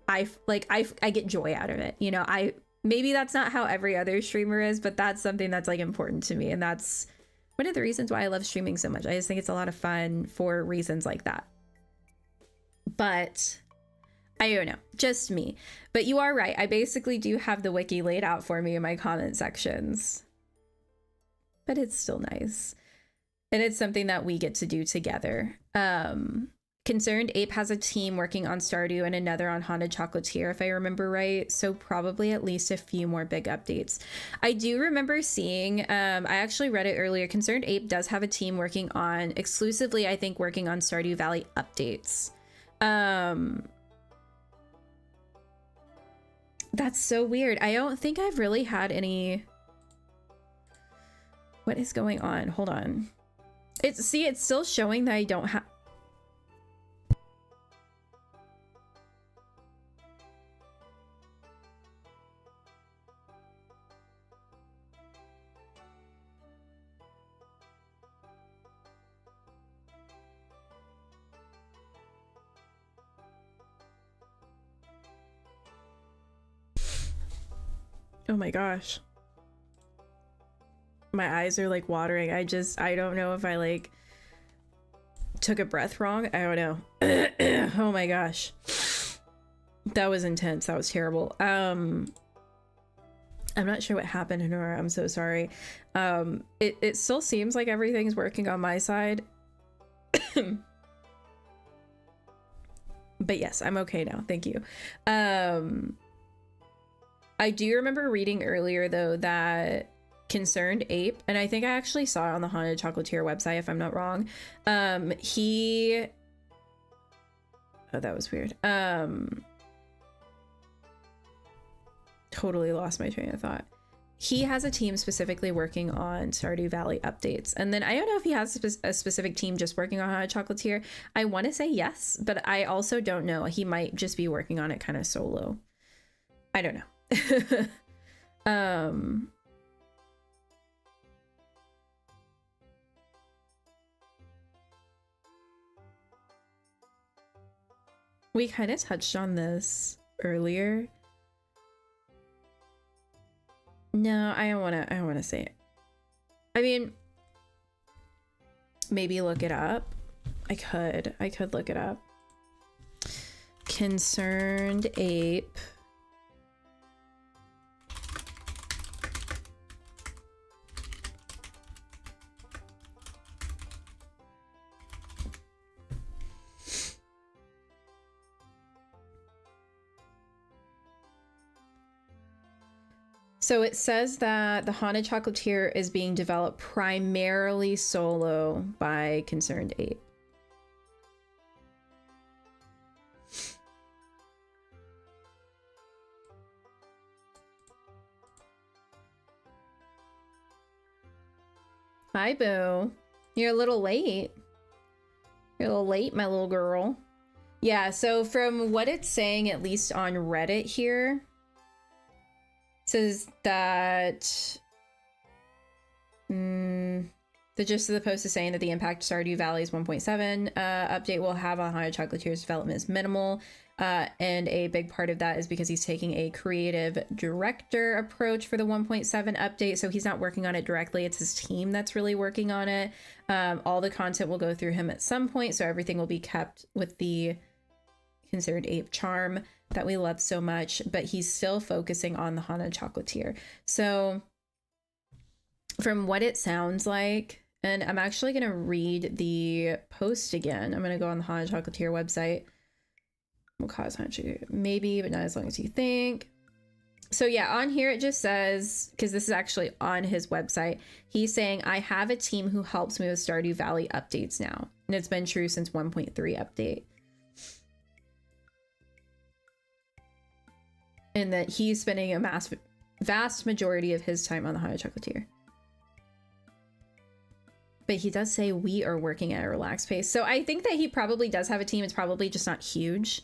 I get joy out of it, you know. Maybe that's not how every other streamer is, but that's something that's like important to me, and that's one of the reasons why I love streaming so much. I just think it's a lot of fun for reasons like that. But I don't know, just me. But you are right. I basically do have the wiki laid out for me in my comment sections. But it's still nice. And it's something that we get to do together. Concerned Ape has a team working on Stardew and another on Haunted Chocolatier, if I remember right. So probably at least a few more big updates. I do remember seeing, I actually read it earlier, Concerned Ape does have a team working on, exclusively I think, working on Stardew Valley updates. That's so weird. I don't think I've really had any... What is going on? Hold on. It's still showing that I don't have... Oh my gosh. My eyes are like watering. I don't know if I like took a breath wrong. I don't know. Oh my gosh. That was intense. That was terrible. I'm not sure what happened, Honora. I'm so sorry. It still seems like everything's working on my side. But yes, I'm okay now. Thank you. I do remember reading earlier though that Concerned Ape, and I think I actually saw it on the Haunted Chocolatier website if I'm not wrong. Oh, that was weird. Totally lost my train of thought. He has a team specifically working on Stardew Valley updates. And then I don't know if he has a specific team just working on Haunted Chocolatier. I want to say yes, but I also don't know. He might just be working on it kind of solo. I don't know. We kind of touched on this earlier. No, I don't want to say it. I mean, maybe look it up. I could look it up. Concerned Ape. So it says that the Haunted Chocolatier is being developed primarily solo by Concerned Ape. Hi, Boo. You're a little late. You're a little late, my little girl. Yeah, so from what it's saying, at least on Reddit here, says that the gist of the post is saying that the impact Stardew Valley's 1.7 update will have on Haunted Chocolatier's development is minimal, and a big part of that is because he's taking a creative director approach for the 1.7 update, so he's not working on it directly. It's his team that's really working on it. All the content will go through him at some point, so everything will be kept with the Concerned Ape charm that we love so much, but he's still focusing on the Haunted Chocolatier. So from what it sounds like, and I'm actually going to read the post again. I'm going to go on the Haunted Chocolatier website. Will cause Haunted, maybe, but not as long as you think. So yeah, on here it just says, because this is actually on his website, he's saying, I have a team who helps me with Stardew Valley updates now. And it's been true since 1.3 update. And that he's spending a vast majority of his time on the Haunted Chocolatier. But he does say we are working at a relaxed pace. So I think that he probably does have a team. It's probably just not huge.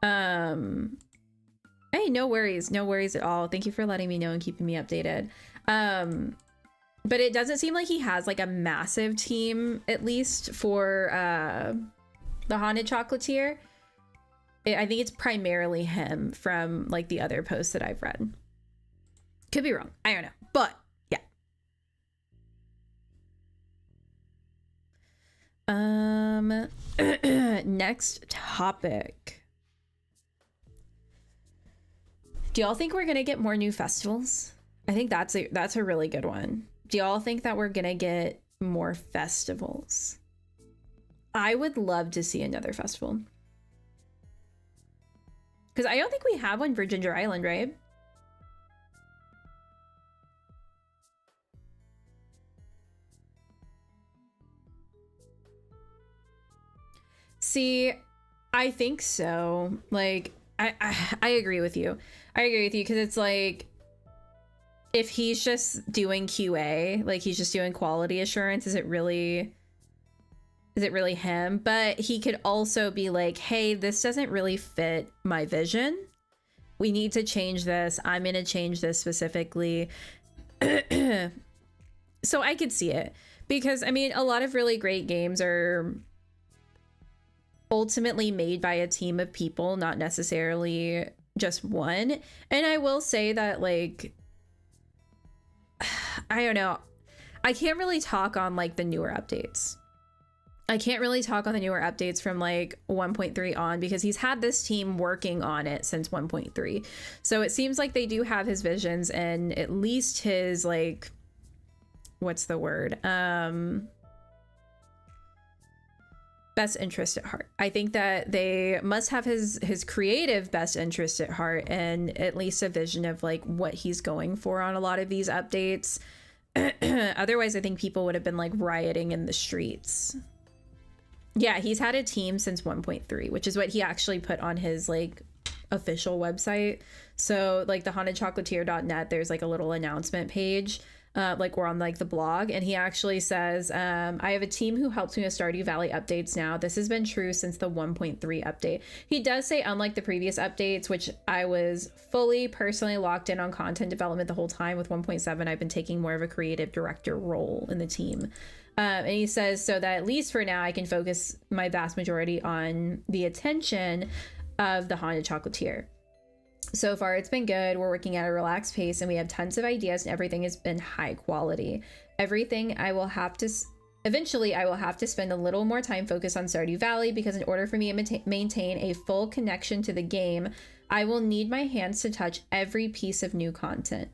Hey, no worries. No worries at all. Thank you for letting me know and keeping me updated. But it doesn't seem like he has like a massive team, at least for the Haunted Chocolatier. I think it's primarily him from like the other posts that I've read. Could be wrong. I don't know. But yeah. Next topic. Do y'all think we're gonna get more new festivals? I think that's a really good one. Do y'all think that we're gonna get more festivals? I would love to see another festival. Because I don't think we have one for Ginger Island, right? See, I think so. Like, I agree with you. I agree with you because it's like, if he's just doing QA, like he's just doing quality assurance, is it really him? But he could also be like, hey, this doesn't really fit my vision. We need to change this. I'm going to change this specifically. So I could see it because, I mean, a lot of really great games are ultimately made by a team of people, not necessarily just one. And I will say that, like, I don't know. I can't really talk on like the newer updates. I can't really talk on the newer updates from like 1.3 on, because he's had this team working on it since 1.3. So it seems like they do have his visions and at least his like, what's the word? Best interest at heart. I think that they must have his creative best interest at heart, and at least a vision of like what he's going for on a lot of these updates. Otherwise, I think people would have been like rioting in the streets. Yeah, he's had a team since 1.3, which is what he actually put on his like official website. So like the hauntedchocolatier.net, there's like a little announcement page, like we're on like the blog, and he actually says, I have a team who helps me with Stardew Valley updates now. This has been true since the 1.3 update. He does say, unlike the previous updates, which I was fully personally locked in on content development the whole time, with 1.7 I've been taking more of a creative director role in the team. And he says, so that at least for now I can focus my vast majority on the attention of the Haunted Chocolatier. So far it's been good. We're working at a relaxed pace and we have tons of ideas, and everything has been high quality. Eventually I will have to spend a little more time focused on Stardew Valley, because in order for me to maintain a full connection to the game, I will need my hands to touch every piece of new content.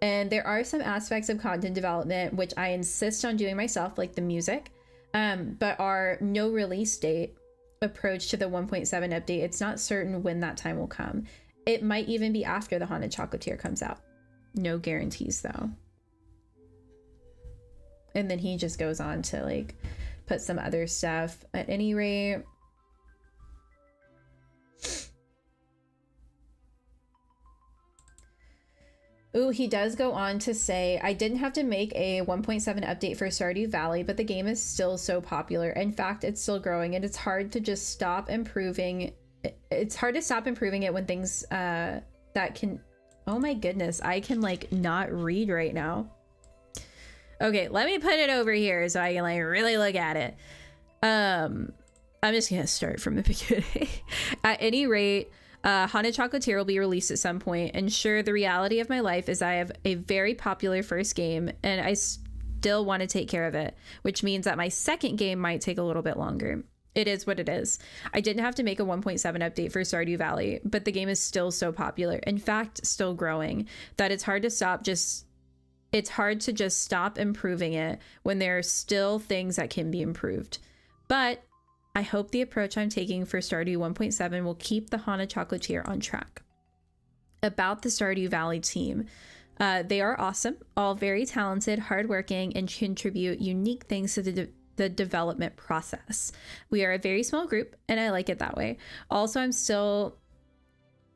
And there are some aspects of content development which I insist on doing myself, like the music, but our no release date approach to the 1.7 update, it's not certain when that time will come. It might even be after the Haunted Chocolatier comes out. No guarantees though. And then he just goes on to like put some other stuff. At any rate, ooh, he does go on to say, I didn't have to make a 1.7 update for Stardew Valley, but the game is still so popular. In fact, it's still growing, and it's hard to just stop improving. It's hard to stop improving it when things that can, oh my goodness, I can like not read right now. Okay, let me put it over here so I can like really look at it. I'm just gonna start from the beginning. At any rate, Haunted Chocolatier will be released at some point, and sure, the reality of my life is I have a very popular first game and I still want to take care of it, which means that my second game might take a little bit longer. It is what it is. I didn't have to make a 1.7 update for Stardew Valley, but the game is still so popular, in fact still growing, that it's hard to just stop improving it when there are still things that can be improved. But I hope the approach I'm taking for Stardew 1.7 will keep the Haunted Chocolatier on track. About the Stardew Valley team, they are awesome, all very talented, hardworking, and contribute unique things to the development process. We are a very small group, and I like it that way.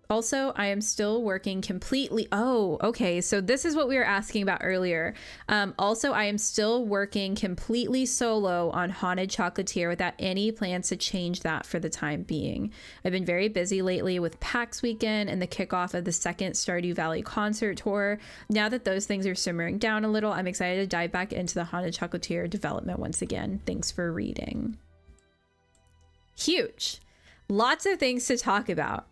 I am still working completely. Oh, okay. So this is what we were asking about earlier. Also, I am still working completely solo on Haunted Chocolatier without any plans to change that for the time being. I've been very busy lately with PAX weekend and the kickoff of the second Stardew Valley concert tour. Now that those things are simmering down a little, I'm excited to dive back into the Haunted Chocolatier development once again. Thanks for reading. Huge. Lots of things to talk about.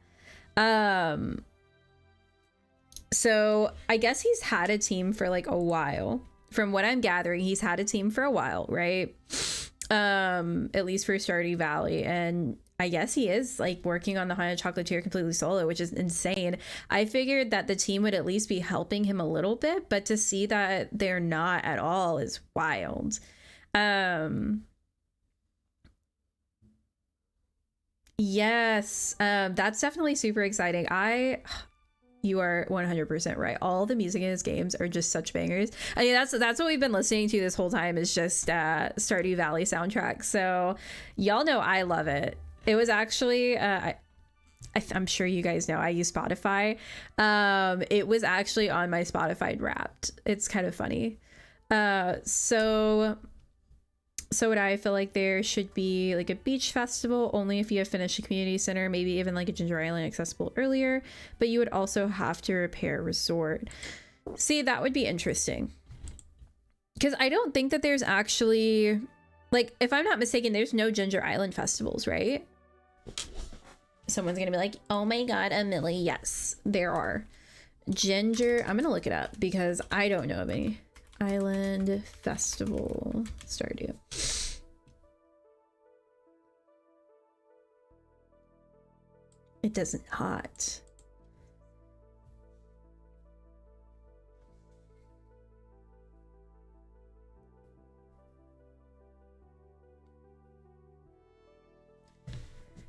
So I guess he's had a team for like a while. From what I'm gathering, he's had a team for a while, right? At least for Stardew Valley. And I guess he is like working on the Haunted Chocolatier completely solo, which is insane. I figured that the team would at least be helping him a little bit, but to see that they're not at all is wild. Yes, that's definitely super exciting. You are 100% right. All the music in his games are just such bangers. I mean, that's what we've been listening to this whole time, is just Stardew Valley soundtrack. So y'all know I love it. It was actually I'm sure you guys know I use Spotify. It was actually on my Spotify Wrapped. It's kind of funny. So would I feel like there should be like a beach festival only if you have finished a community center, maybe even like a Ginger Island accessible earlier, but you would also have to repair a resort. See, that would be interesting. Because I don't think that there's actually, like, if I'm not mistaken, there's no Ginger Island festivals, right? Someone's gonna be like, oh my god, Emily. Yes, there are. I'm gonna look it up because I don't know of any. Island Festival Stardew. It doesn't hot.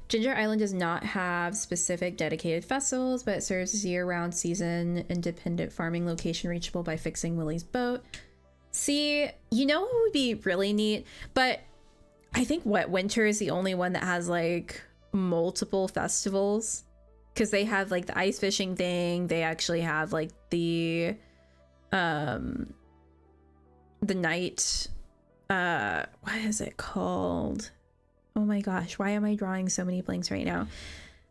Ginger Island does not have specific dedicated festivals, but it serves as a year-round season independent farming location reachable by fixing Willie's boat. See, you know what would be really neat? But I think winter is the only one that has like multiple festivals, because they have like the ice fishing thing. They actually have like the night, what is it called? Oh my gosh, why am I drawing so many blanks right now?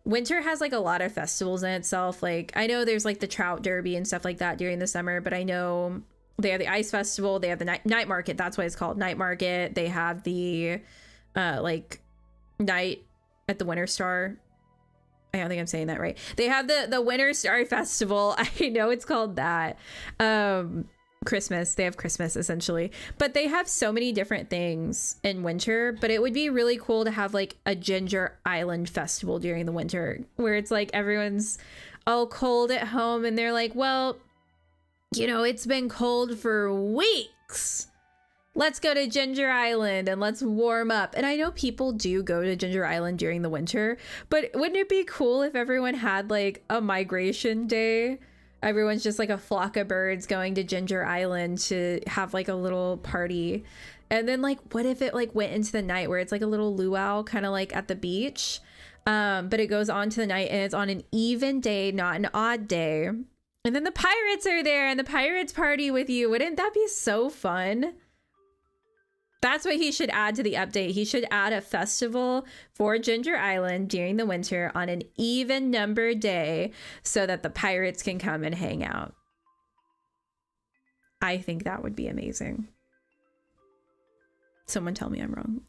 Winter has like a lot of festivals in itself. Like I know there's like the trout derby and stuff like that during the summer, but I know they have the ice festival, they have the night market, that's why it's called night market. They have the like night at the Winter Star. I don't think I'm saying that right. They have the Winter Star Festival. I know it's called that. Christmas, they have Christmas essentially, but they have so many different things in winter. But it would be really cool to have like a Ginger Island festival during the winter, where it's like everyone's all cold at home and they're like, well, you know, it's been cold for weeks, let's go to Ginger Island and let's warm up. And I know people do go to Ginger Island during the winter, but wouldn't it be cool if everyone had like a migration day? Everyone's just like a flock of birds going to Ginger Island to have like a little party. And then like, what if it like went into the night where it's like a little luau kind of like at the beach, but it goes on to the night and it's on an even day, not an odd day. And then the pirates are there and the pirates party with you. Wouldn't that be so fun? That's what he should add to the update. He should add a festival for Ginger Island during the winter on an even number day so that the pirates can come and hang out. I think that would be amazing. Someone tell me I'm wrong.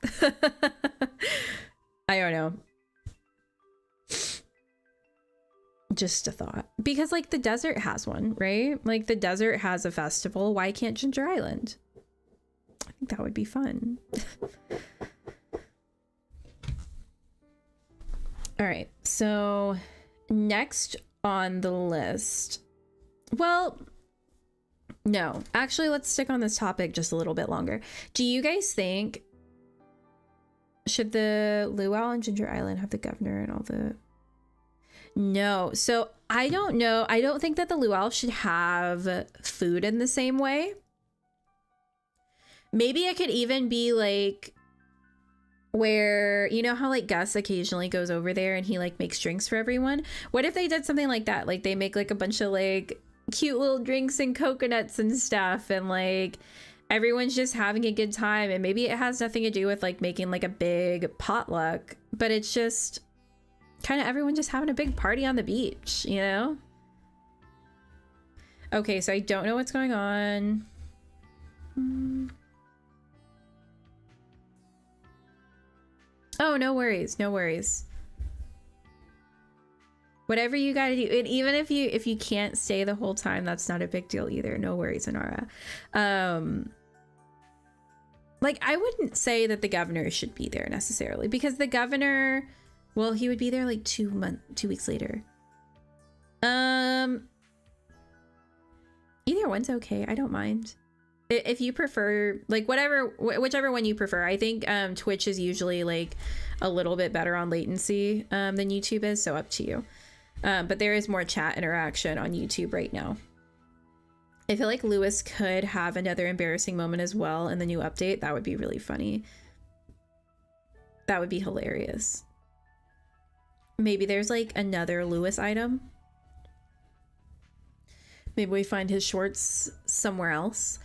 I don't know. Just a thought. Because like the desert has one, right? Like the desert has a festival. Why can't Ginger Island? I think that would be fun. All right, so next on the list, well, no, actually, let's stick on this topic just a little bit longer. Do you guys think, should the luau on Ginger Island have the governor and all the... No, so I don't know. I don't think that the luau should have food in the same way. Maybe it could even be like where, you know how like Gus occasionally goes over there and he like makes drinks for everyone. What if they did something like that? Like they make like a bunch of like cute little drinks and coconuts and stuff, and like everyone's just having a good time. And maybe it has nothing to do with like making like a big potluck, but it's just kind of everyone just having a big party on the beach, you know? Okay, so I don't know what's going on. Oh, no worries, no worries. Whatever you gotta do, and even if you can't stay the whole time, that's not a big deal either. No worries, Inara. Like I wouldn't say that the governor should be there necessarily, because the governor, well, he would be there like 2 weeks later. Either one's okay. I don't mind. If you prefer, like whichever one you prefer. I think Twitch is usually like a little bit better on latency than YouTube is, so up to you. But there is more chat interaction on YouTube right now. I feel like Lewis could have another embarrassing moment as well in the new update. That would be really funny. That would be hilarious. Maybe there's like another Lewis item. Maybe we find his shorts somewhere else.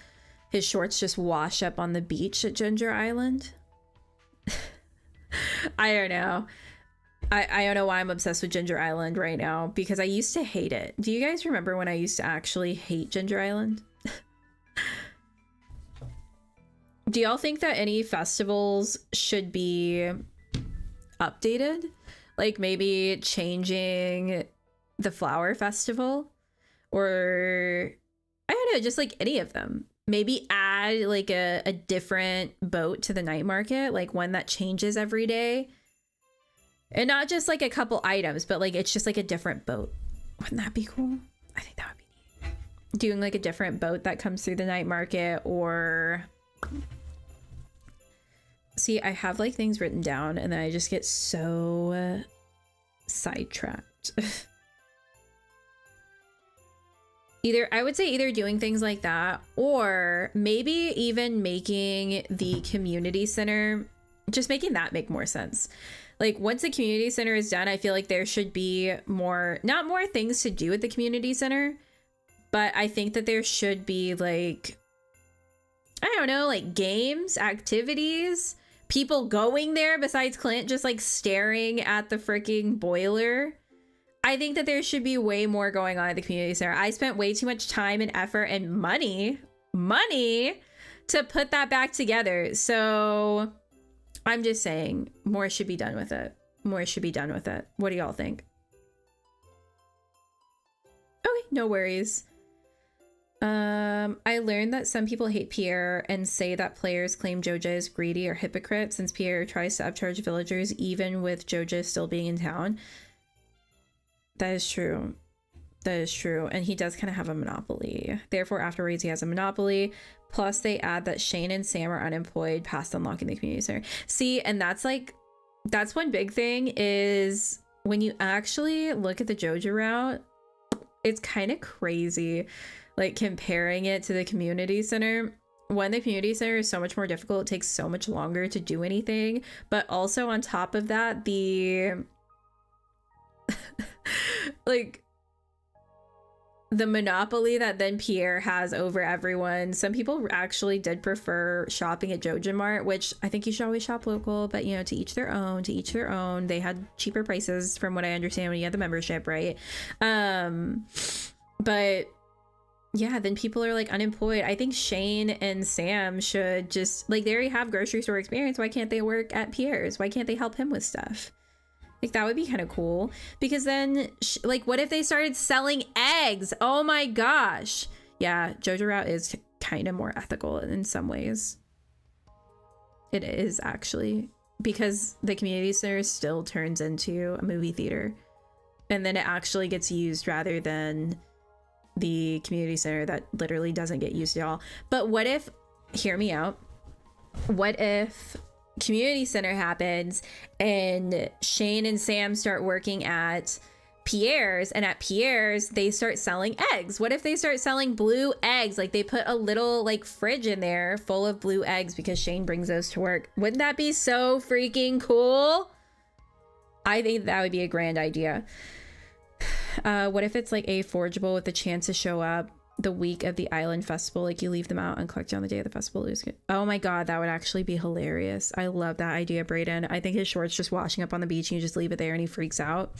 His shorts just wash up on the beach at Ginger Island. I don't know. I don't know why I'm obsessed with Ginger Island right now, because I used to hate it. Do you guys remember when I used to actually hate Ginger Island? Do y'all think that any festivals should be updated? Like maybe changing the flower festival? Or I don't know, just like any of them. maybe add like a different boat to the night market, like one that changes every day. And not just like a couple items, but like it's just like a different boat. Wouldn't that be cool? I think that would be neat. Doing like a different boat that comes through the night market, or... See, I have like things written down and then I just get so sidetracked. I would say either doing things like that, or maybe even making the community center, just making that make more sense. Like once the community center is done, I feel like there should be more, not more things to do at the community center, but I think that there should be like, I don't know, like games, activities, people going there besides Clint just like staring at the freaking boiler. I think that there should be way more going on at the community center. I spent way too much time and effort and money to put that back together. So I'm just saying more should be done with it. More should be done with it. What do y'all think? Okay, no worries. I learned that some people hate Pierre and say that players claim Joja is greedy or hypocrite since Pierre tries to upcharge villagers even with Joja still being in town. That is true. That is true. And he does kind of have a monopoly. Therefore, afterwards, he has a monopoly. Plus, they add that Shane and Sam are unemployed past unlocking the community center. See, and that's like, that's one big thing is when you actually look at the Joja route, it's kind of crazy. Like comparing it to the community center. When the community center is so much more difficult, it takes so much longer to do anything. But also on top of that, the like the monopoly that then Pierre has over everyone. Some people actually did prefer shopping at Joja Mart, which I think you should always shop local, but you know, to each their own, to each their own. They had cheaper prices from what I understand when you had the membership, right? But yeah, then people are like unemployed. I think Shane and Sam should just like, they already have grocery store experience. Why can't they work at Pierre's? Why can't they help him with stuff? Like that would be kind of cool, because then like what if they started selling eggs? Oh my gosh. Yeah, Joja route is kind of more ethical in some ways. It is actually, because the community center still turns into a movie theater and then it actually gets used rather than the community center that literally doesn't get used at all. But what if, hear me out, what if community center happens and Shane and Sam start working at Pierre's, and at Pierre's they start selling eggs? What if they start selling blue eggs? Like they put a little like fridge in there full of blue eggs because Shane brings those to work. Wouldn't that be so freaking cool? I think that would be a grand idea. What if it's like a forgeable with the chance to show up the week of the island festival? Like you leave them out and collect it on the day of the festival. Oh my god, that would actually be hilarious. I love that idea, Brayden. I think his short's just washing up on the beach and you just leave it there and he freaks out.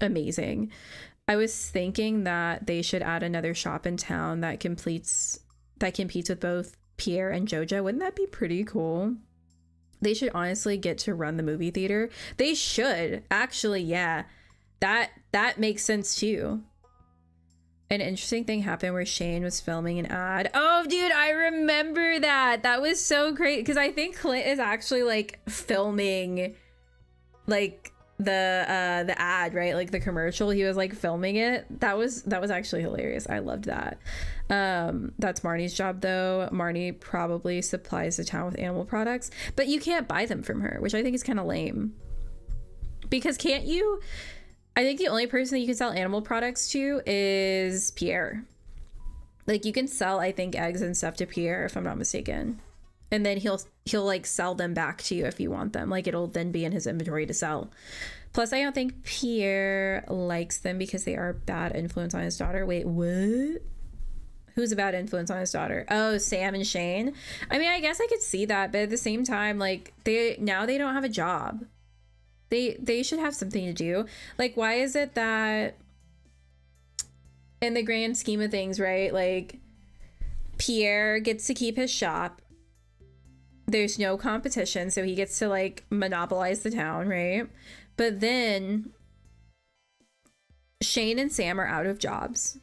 Amazing. I was thinking that they should add another shop in town that competes with both Pierre and Joja. Wouldn't that be pretty cool? They should honestly get to run the movie theater. They should actually. Yeah, that makes sense too. An interesting thing happened where Shane was filming an ad. Oh, dude, I remember that. That was so great, because I think Clint is actually like filming like the ad, right? Like the commercial. He was like filming it. That was actually hilarious. I loved that. That's Marnie's job though. Marnie probably supplies the town with animal products, but you can't buy them from her, which I think is kind of lame. Because can't you? I think the only person that you can sell animal products to is Pierre. Like you can sell, I think, eggs and stuff to Pierre if I'm not mistaken. And then he'll like sell them back to you if you want them. Like it'll then be in his inventory to sell. Plus, I don't think Pierre likes them because they are a bad influence on his daughter. Wait, what? Who's a bad influence on his daughter? Oh, Sam and Shane. I mean, I guess I could see that, but at the same time, like they don't have a job. They should have something to do. Like, why is it that in the grand scheme of things, right? Like Pierre gets to keep his shop. There's no competition, so he gets to like monopolize the town, right? But then Shane and Sam are out of jobs.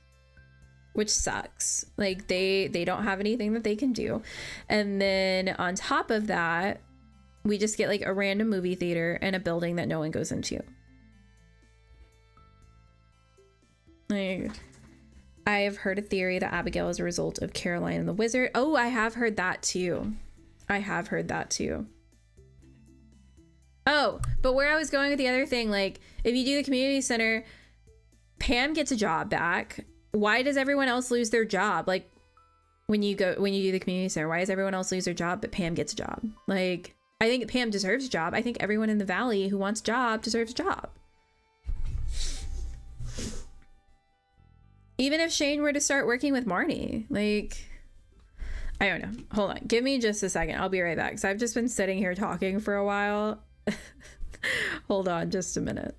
which sucks. Like they don't have anything that they can do. And then on top of that, we just get like a random movie theater and a building that no one goes into. Like, I have heard a theory that Abigail is a result of Caroline and the Wizard. Oh, I have heard that too. I have heard that too. Oh, but where I was going with the other thing, like if you do the community center, Pam gets a job back. Why does everyone else lose their job? Like when you do the community center, why does everyone else lose their job but Pam gets a job? Like, I think Pam deserves a job. I think everyone in the valley who wants a job deserves a job. Even if Shane were to start working with Marnie, like, I don't know. Hold on. Give me just a second. I'll be right back. So I've just been sitting here talking for a while. Hold on just a minute.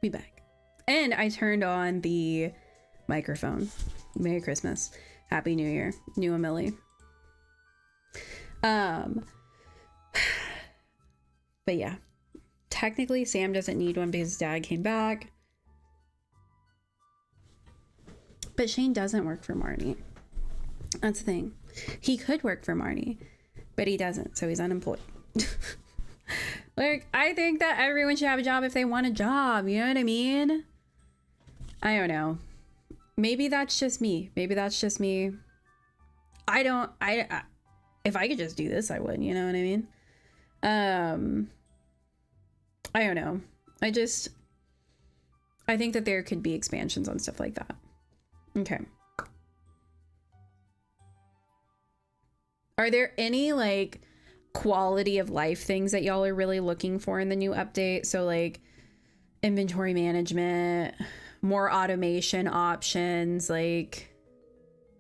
Be back. And I turned on the microphone. Merry Christmas. Happy New Year. New Emily. But yeah. Technically, Sam doesn't need one because his dad came back. But Shane doesn't work for Marnie. That's the thing. He could work for Marnie, but he doesn't, so he's unemployed. Like, I think that everyone should have a job if they want a job, you know what I mean? I don't know. Maybe that's just me. Maybe that's just me. I if I could just do this, I would, you know what I mean? I don't know. I think that there could be expansions on stuff like that. Okay. Are there any, like, quality of life things that y'all are really looking for in the new update? So, like, inventory management, more automation options, like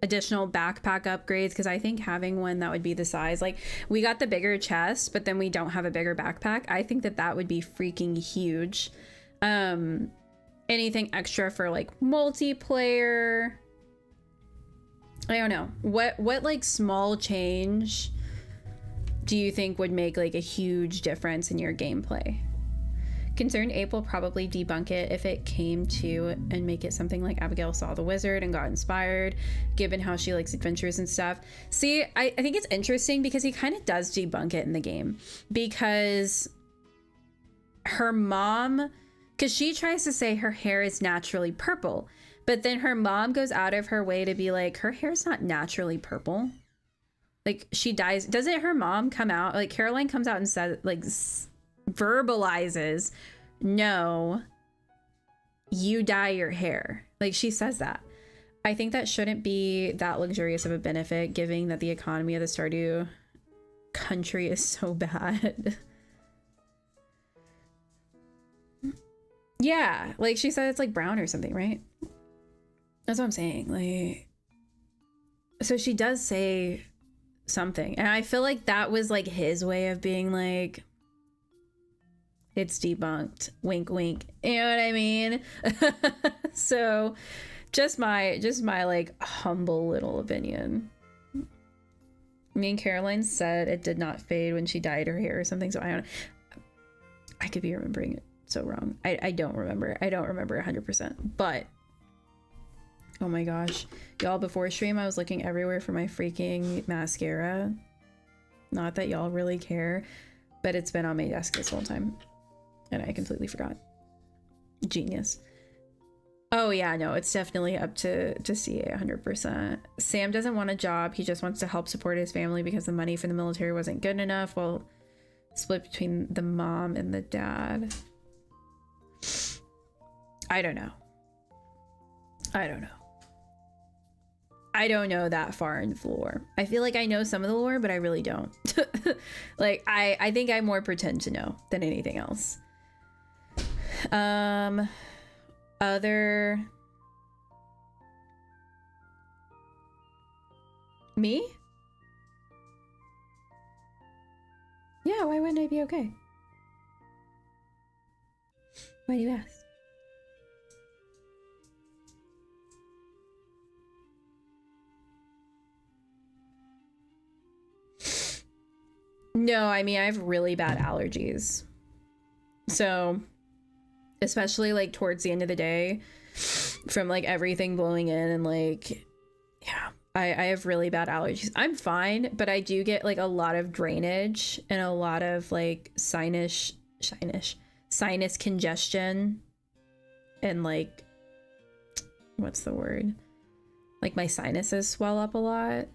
additional backpack upgrades, because I think having one that would be the size, like, we got the bigger chest, but then we don't have a bigger backpack. I think that that would be freaking huge. Anything extra for, like, multiplayer? I don't know. What like small change do you think would make, like, a huge difference in your gameplay? Concerned Ape will probably debunk it if it came to and make it something like Abigail saw the wizard and got inspired, given how she likes adventures and stuff. See, I think it's interesting because he kind of does debunk it in the game, because her mom, because she tries to say her hair is naturally purple, but then her mom goes out of her way to be like, her hair's not naturally purple. Like, she dies. Doesn't her mom come out, like, Caroline comes out and says, like, verbalizes, no, you dye your hair. Like, she says that. I think that shouldn't be that luxurious of a benefit, given that the economy of the Stardew country is so bad. Yeah, like she said it's like brown or something, right? That's what I'm saying. Like, so she does say something, and I feel like that was like his way of being like, it's debunked, wink wink, you know what I mean? So just my like humble little opinion. Me and Caroline said it did not fade when she dyed her hair or something, so I could be remembering it so wrong. I don't remember 100%, but oh my gosh, y'all, before stream I was looking everywhere for my freaking mascara. Not that y'all really care, but it's been on my desk this whole time and I completely forgot. Genius. Oh yeah, no, it's definitely up to CA 100%. Sam doesn't want a job. He just wants to help support his family because the money for the military wasn't good enough. Well, split between the mom and the dad. I don't know. I don't know that far into the lore. I feel like I know some of the lore, but I really don't. Like, I think I more pretend to know than anything else. Other... Me? Yeah, why wouldn't I be okay? Why do you ask? No, I mean, I have really bad allergies. So, especially like towards the end of the day, from like everything blowing in and like, yeah, I have really bad allergies. I'm fine, but I do get like a lot of drainage and a lot of like sinus congestion and like, what's the word? Like my sinuses swell up a lot.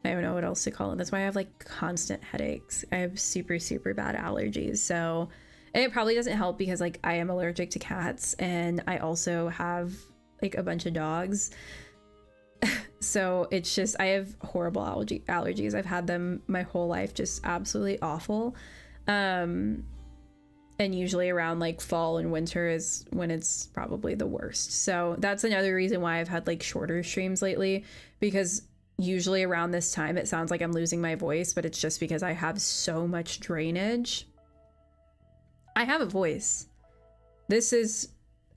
I don't know what else to call it. That's why I have like constant headaches. I have super, super bad allergies. So, and it probably doesn't help because like I am allergic to cats and I also have like a bunch of dogs. So it's just, I have horrible allergies. I've had them my whole life, just absolutely awful. And usually around like fall and winter is when it's probably the worst. So that's another reason why I've had like shorter streams lately, because usually around this time it sounds like I'm losing my voice, but it's just because I have so much drainage. I have a voice.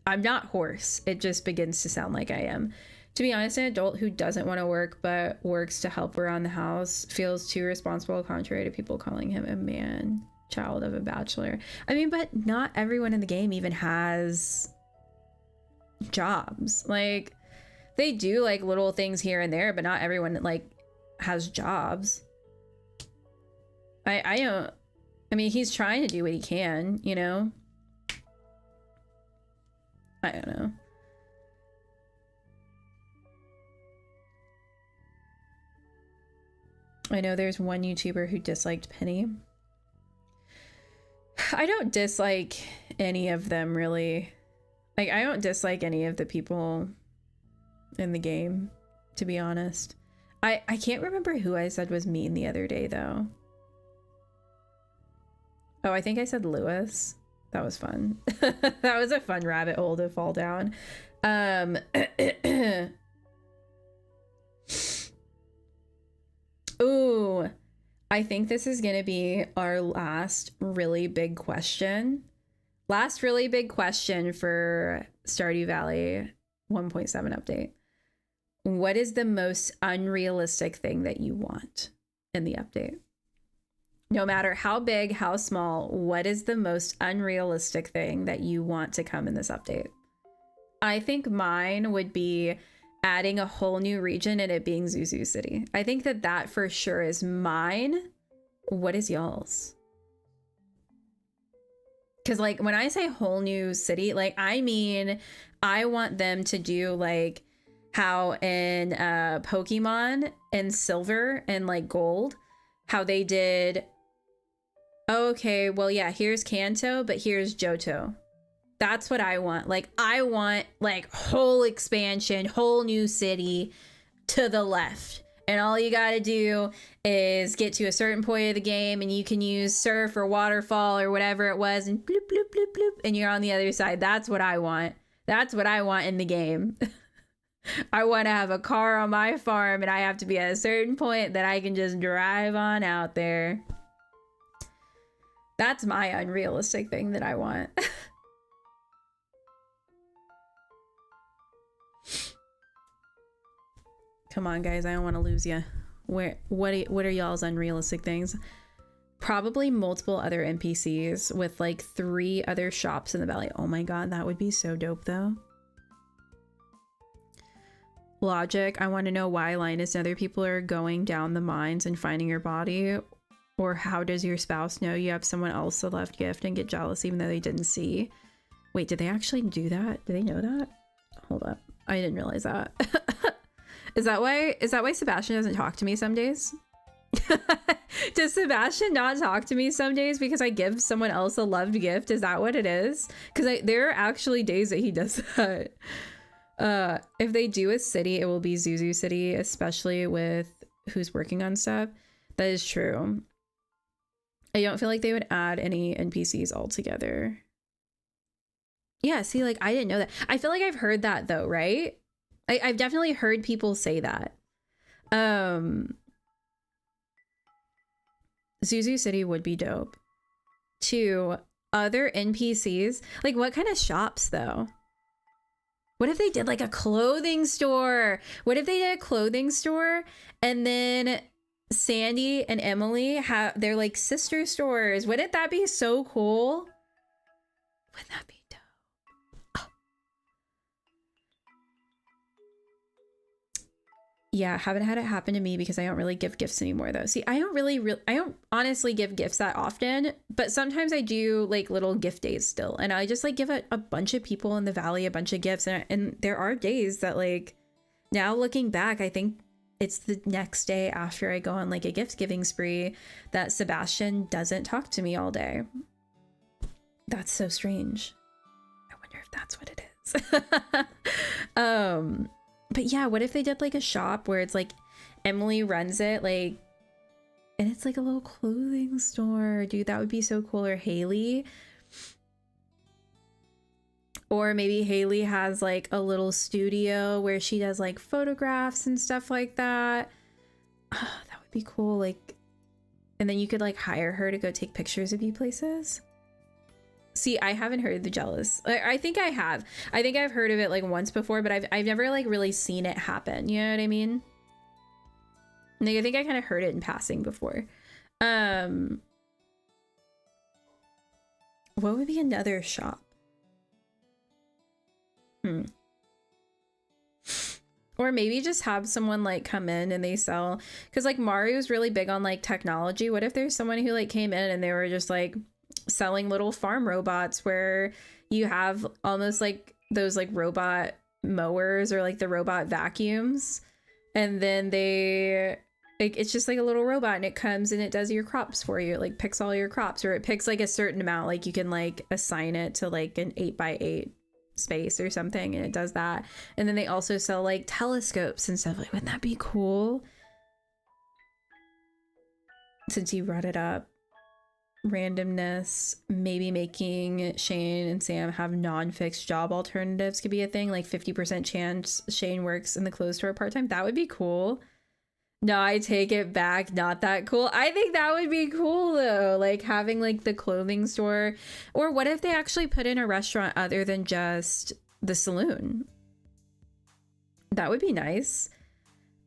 I'm not hoarse. It just begins to sound like I am. To be honest, an adult who doesn't want to work but works to help around the house feels too responsible, contrary to people calling him a man child of a bachelor. I mean, but not everyone in the game even has jobs. Like, they do like little things here and there, but not everyone like has jobs. I mean, he's trying to do what he can, you know? I don't know. I know there's one YouTuber who disliked Penny. I don't dislike any of them, really. Like, I don't dislike any of the people in the game, to be honest. I can't remember who I said was mean the other day, though. Oh, I think I said Lewis. That was fun. That was a fun rabbit hole to fall down. Ooh, I think this is gonna be our last really big question. Last really big question for Stardew Valley 1.7 update. What is the most unrealistic thing that you want in the update? No matter how big, how small, what is the most unrealistic thing that you want to come in this update? I think mine would be adding a whole new region and it being Zuzu City. I think that for sure is mine. What is y'all's? Because like when I say whole new city, like I mean, I want them to do like how in Pokemon and Silver and like Gold, how they did, okay, well, yeah, here's Kanto, but here's Johto. That's what I want. Like, I want like whole expansion, whole new city to the left. And all you gotta do is get to a certain point of the game and you can use surf or waterfall or whatever it was and bloop, bloop, bloop, bloop, and you're on the other side. That's what I want. That's what I want in the game. I want to have a car on my farm and I have to be at a certain point that I can just drive on out there. That's my unrealistic thing that I want. Come on, guys. I don't want to lose you. What are y'all's unrealistic things? Probably multiple other NPCs with like 3 other shops in the valley. Oh my god, that would be so dope though. Logic, I want to know why Linus and other people are going down the mines and finding your body. Or how does your spouse know you have someone else a left gift and get jealous even though they didn't see? Wait, did they actually do that? Do they know that? Hold up. I didn't realize that. Is that why Sebastian doesn't talk to me some days? Does Sebastian not talk to me some days because I give someone else a loved gift? Is that what it is? Because there are actually days that he does that. If they do a city, it will be Zuzu City, especially with who's working on stuff. That is true. I don't feel like they would add any NPCs altogether. Yeah, see, like, I didn't know that. I feel like I've heard that, though, right? I've definitely heard people say that. Zuzu City would be dope. 2, other NPCs. Like, what kind of shops, though? What if they did, like, a clothing store? What if they did a clothing store and then Sandy and Emily have their like sister stores? Wouldn't that be so cool? Wouldn't that be dope? Oh. Yeah, haven't had it happen to me because I don't really give gifts anymore though. See, I don't honestly give gifts that often, but sometimes I do like little gift days still, and I just like give a bunch of people in the valley a bunch of gifts, and there are days that, like, now looking back, I think it's the next day after I go on like a gift giving spree that Sebastian doesn't talk to me all day. That's so strange. I wonder if that's what it is. But yeah, what if they did like a shop where it's like Emily runs it, like, and it's like a little clothing store? Dude, that would be so cool. Or Haley. Or maybe Haley has like a little studio where she does like photographs and stuff like that. Oh, that would be cool. Like, and then you could like hire her to go take pictures of you places. See, I haven't heard the jealous. I think I have. I think I've heard of it like once before, but I've never like really seen it happen. You know what I mean? Like, I think I kind of heard it in passing before. What would be another shop? Or maybe just have someone like come in and they sell, because like Mario's really big on like technology. What if there's someone who like came in and they were just like selling little farm robots where you have almost like those like robot mowers or like the robot vacuums, and then they like, it's just like a little robot and it comes and it does your crops for you. It like picks all your crops, or it picks like a certain amount, like you can like assign it to like an 8x8 space or something, and it does that. And then they also sell like telescopes and stuff. Like, wouldn't that be cool? Since you brought it up, randomness, maybe making Shane and Sam have non-fixed job alternatives could be a thing. Like 50% chance Shane works in the clothes store part-time. That would be cool. No, I take it back. Not that cool. I think that would be cool though. Like having like the clothing store. Or what if they actually put in a restaurant other than just the saloon? That would be nice.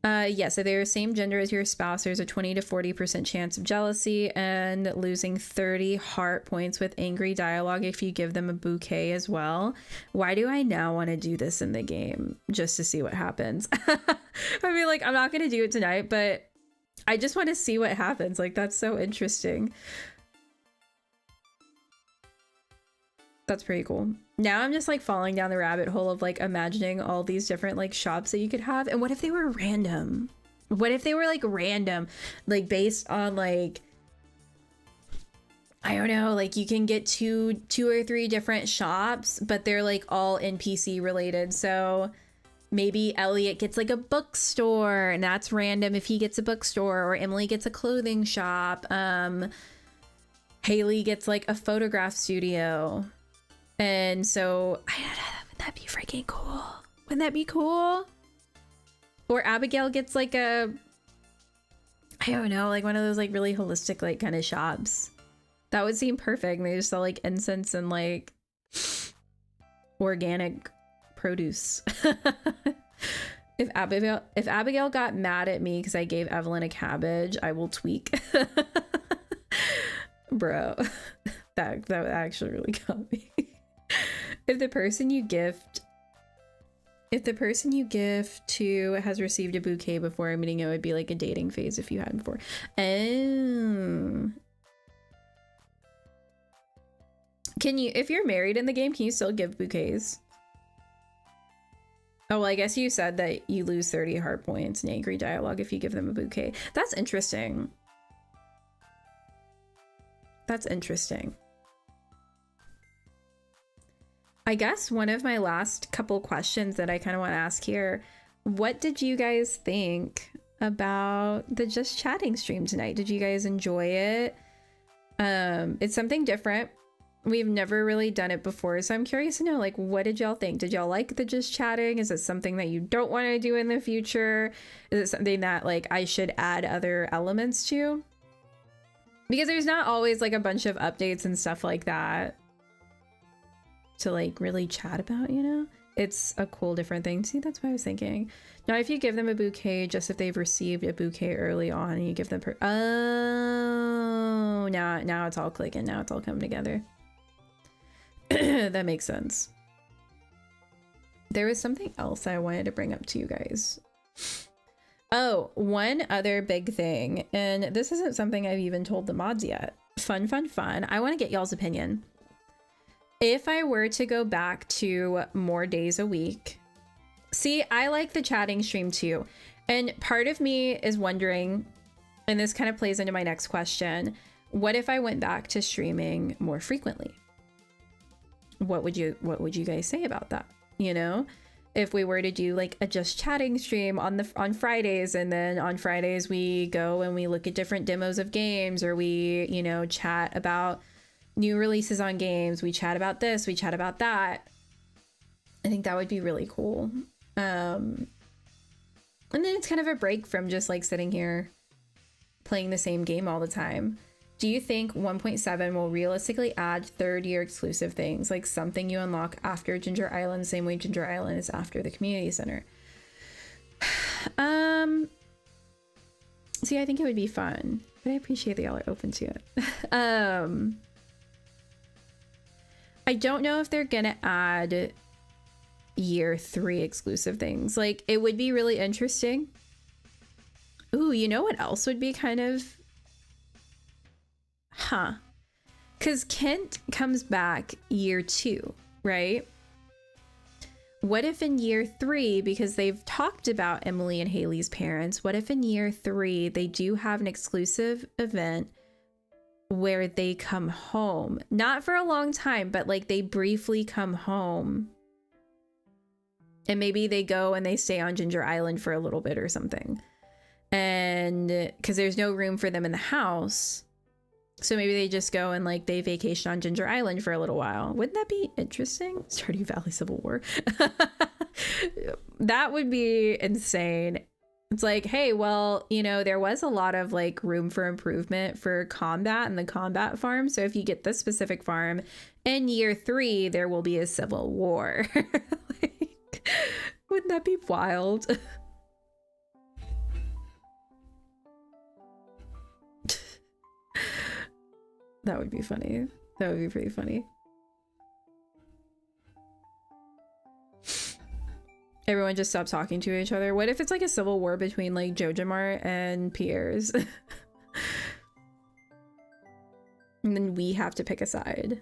Yes, if they're the same gender as your spouse, there's a 20 to 40% chance of jealousy and losing 30 heart points with angry dialogue if you give them a bouquet as well. Why do I now want to do this in the game? Just to see what happens. I mean, like, I'm not going to do it tonight, but I just want to see what happens. Like, that's so interesting. That's pretty cool. Now I'm just like falling down the rabbit hole of like imagining all these different like shops that you could have. And what if they were random? What if they were like random, like based on like, I don't know, like you can get two or three different shops, but they're like all NPC related. So Maybe Elliot gets like a bookstore, and that's random if he gets a bookstore, or Emily gets a clothing shop. Haley gets like a photograph studio. And so, wouldn't that be freaking cool? Wouldn't that be cool? Or Abigail gets like a, I don't know, like one of those like really holistic like kind of shops. That would seem perfect. They just sell like incense and like organic produce. If Abigail got mad at me because I gave Evelyn a cabbage, I will tweak. Bro, that actually really got me. If the person you gift to has received a bouquet before a meeting, it would be like a dating phase if you had before. Oh. Can you, if you're married in the game, can you still give bouquets? Oh, well, I guess you said that you lose 30 heart points in angry dialogue if you give them a bouquet. That's interesting. That's interesting. I guess one of my last couple questions that I kind of want to ask here, what did you guys think about the Just Chatting stream tonight? Did you guys enjoy it? It's something different. We've never really done it before, so I'm curious to know, like, what did y'all think? Did y'all like the Just Chatting? Is it something that you don't want to do in the future? Is it something that, like, I should add other elements to? Because there's not always, like, a bunch of updates and stuff like that to, like, really chat about, you know? It's a cool, different thing. See, that's what I was thinking. Now, if you give them a bouquet, just if they've received a bouquet early on, and you give them oh, now it's all clicking. Now it's all coming together. That makes sense. There was something else I wanted to bring up to you guys. Oh, one other big thing, and this isn't something I've even told the mods yet. Fun. I want to get y'all's opinion. If I were to go back to more days a week, see, I like the chatting stream too. And part of me is wondering, and this kind of plays into my next question, what if I went back to streaming more frequently? What would you guys say about that? You know, if we were to do like a Just Chatting stream on Fridays, and then on Fridays we go and we look at different demos of games, or we, you know, chat about new releases on games, we chat about this, we chat about that. I think that would be really cool. And then it's kind of a break from just like sitting here playing the same game all the time. Do you think 1.7 will realistically add third-year exclusive things, like something you unlock after Ginger Island, the same way Ginger Island is after the community center? See, I think it would be fun, but I appreciate that y'all are open to it. I don't know if they're gonna add year 3 exclusive things. Like, it would be really interesting. Ooh, you know what else would be kind of... Because Kent comes back year 2, right? What if in year 3, because they've talked about Emily and Haley's parents, what if in year 3 they do have an exclusive event where they come home? Not for a long time, but like they briefly come home. And maybe they go and they stay on Ginger Island for a little bit or something. And because there's no room for them in the house. So maybe they just go and like they vacation on Ginger Island for a little while. Wouldn't that be interesting? Stardew Valley Civil War. That would be insane. It's like, hey, well, you know, there was a lot of like room for improvement for combat and the combat farm. So if you get this specific farm in year 3, there will be a civil war. Like, wouldn't that be wild? That would be funny. That would be pretty funny. Everyone just stops talking to each other. What if it's like a civil war between like Jojamart and Piers? And then we have to pick a side.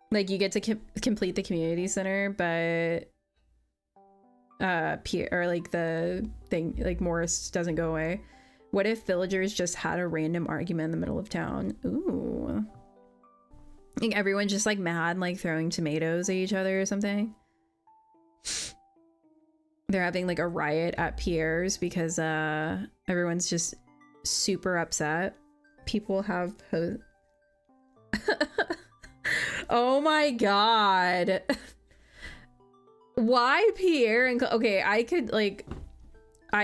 Like you get to complete the community center, but or like the thing, like Morris doesn't go away. What if villagers just had a random argument in the middle of town? Ooh. I think everyone's just like mad, like throwing tomatoes at each other or something. they're having like a riot at Pierre's because everyone's just super upset. People have oh my god. Why Pierre and okay, I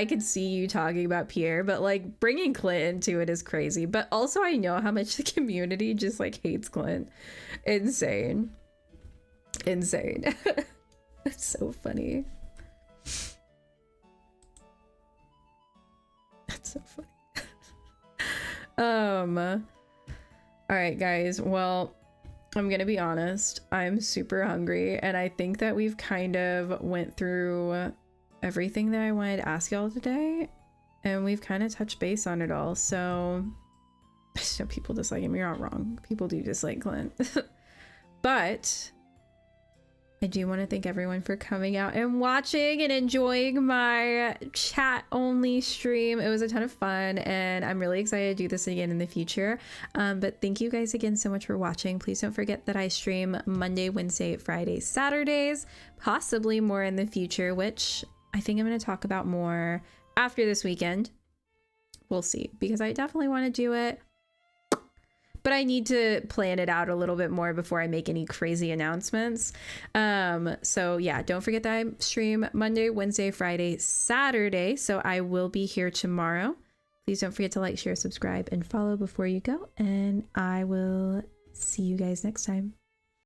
could see you talking about Pierre, but like bringing Clint into it is crazy. But also I know how much the community just like hates Clint. Insane. Insane. That's so funny. That's so funny. All right, guys. Well, I'm gonna be honest. I'm super hungry, and I think that we've kind of went through everything that I wanted to ask y'all today, and we've kind of touched base on it all. So, some people dislike him. You're not wrong. People do dislike Clint, but I do want to thank everyone for coming out and watching and enjoying my chat only stream. It was a ton of fun, and I'm really excited to do this again in the future. But thank you guys again so much for watching. Please don't forget that I stream Monday, Wednesday, Friday, Saturdays, possibly more in the future, which I think I'm going to talk about more after this weekend. We'll see, because I definitely want to do it. But I need to plan it out a little bit more before I make any crazy announcements. So yeah, don't forget that I stream Monday, Wednesday, Friday, Saturday. So I will be here tomorrow. Please don't forget to like, share, subscribe, and follow before you go. And I will see you guys next time.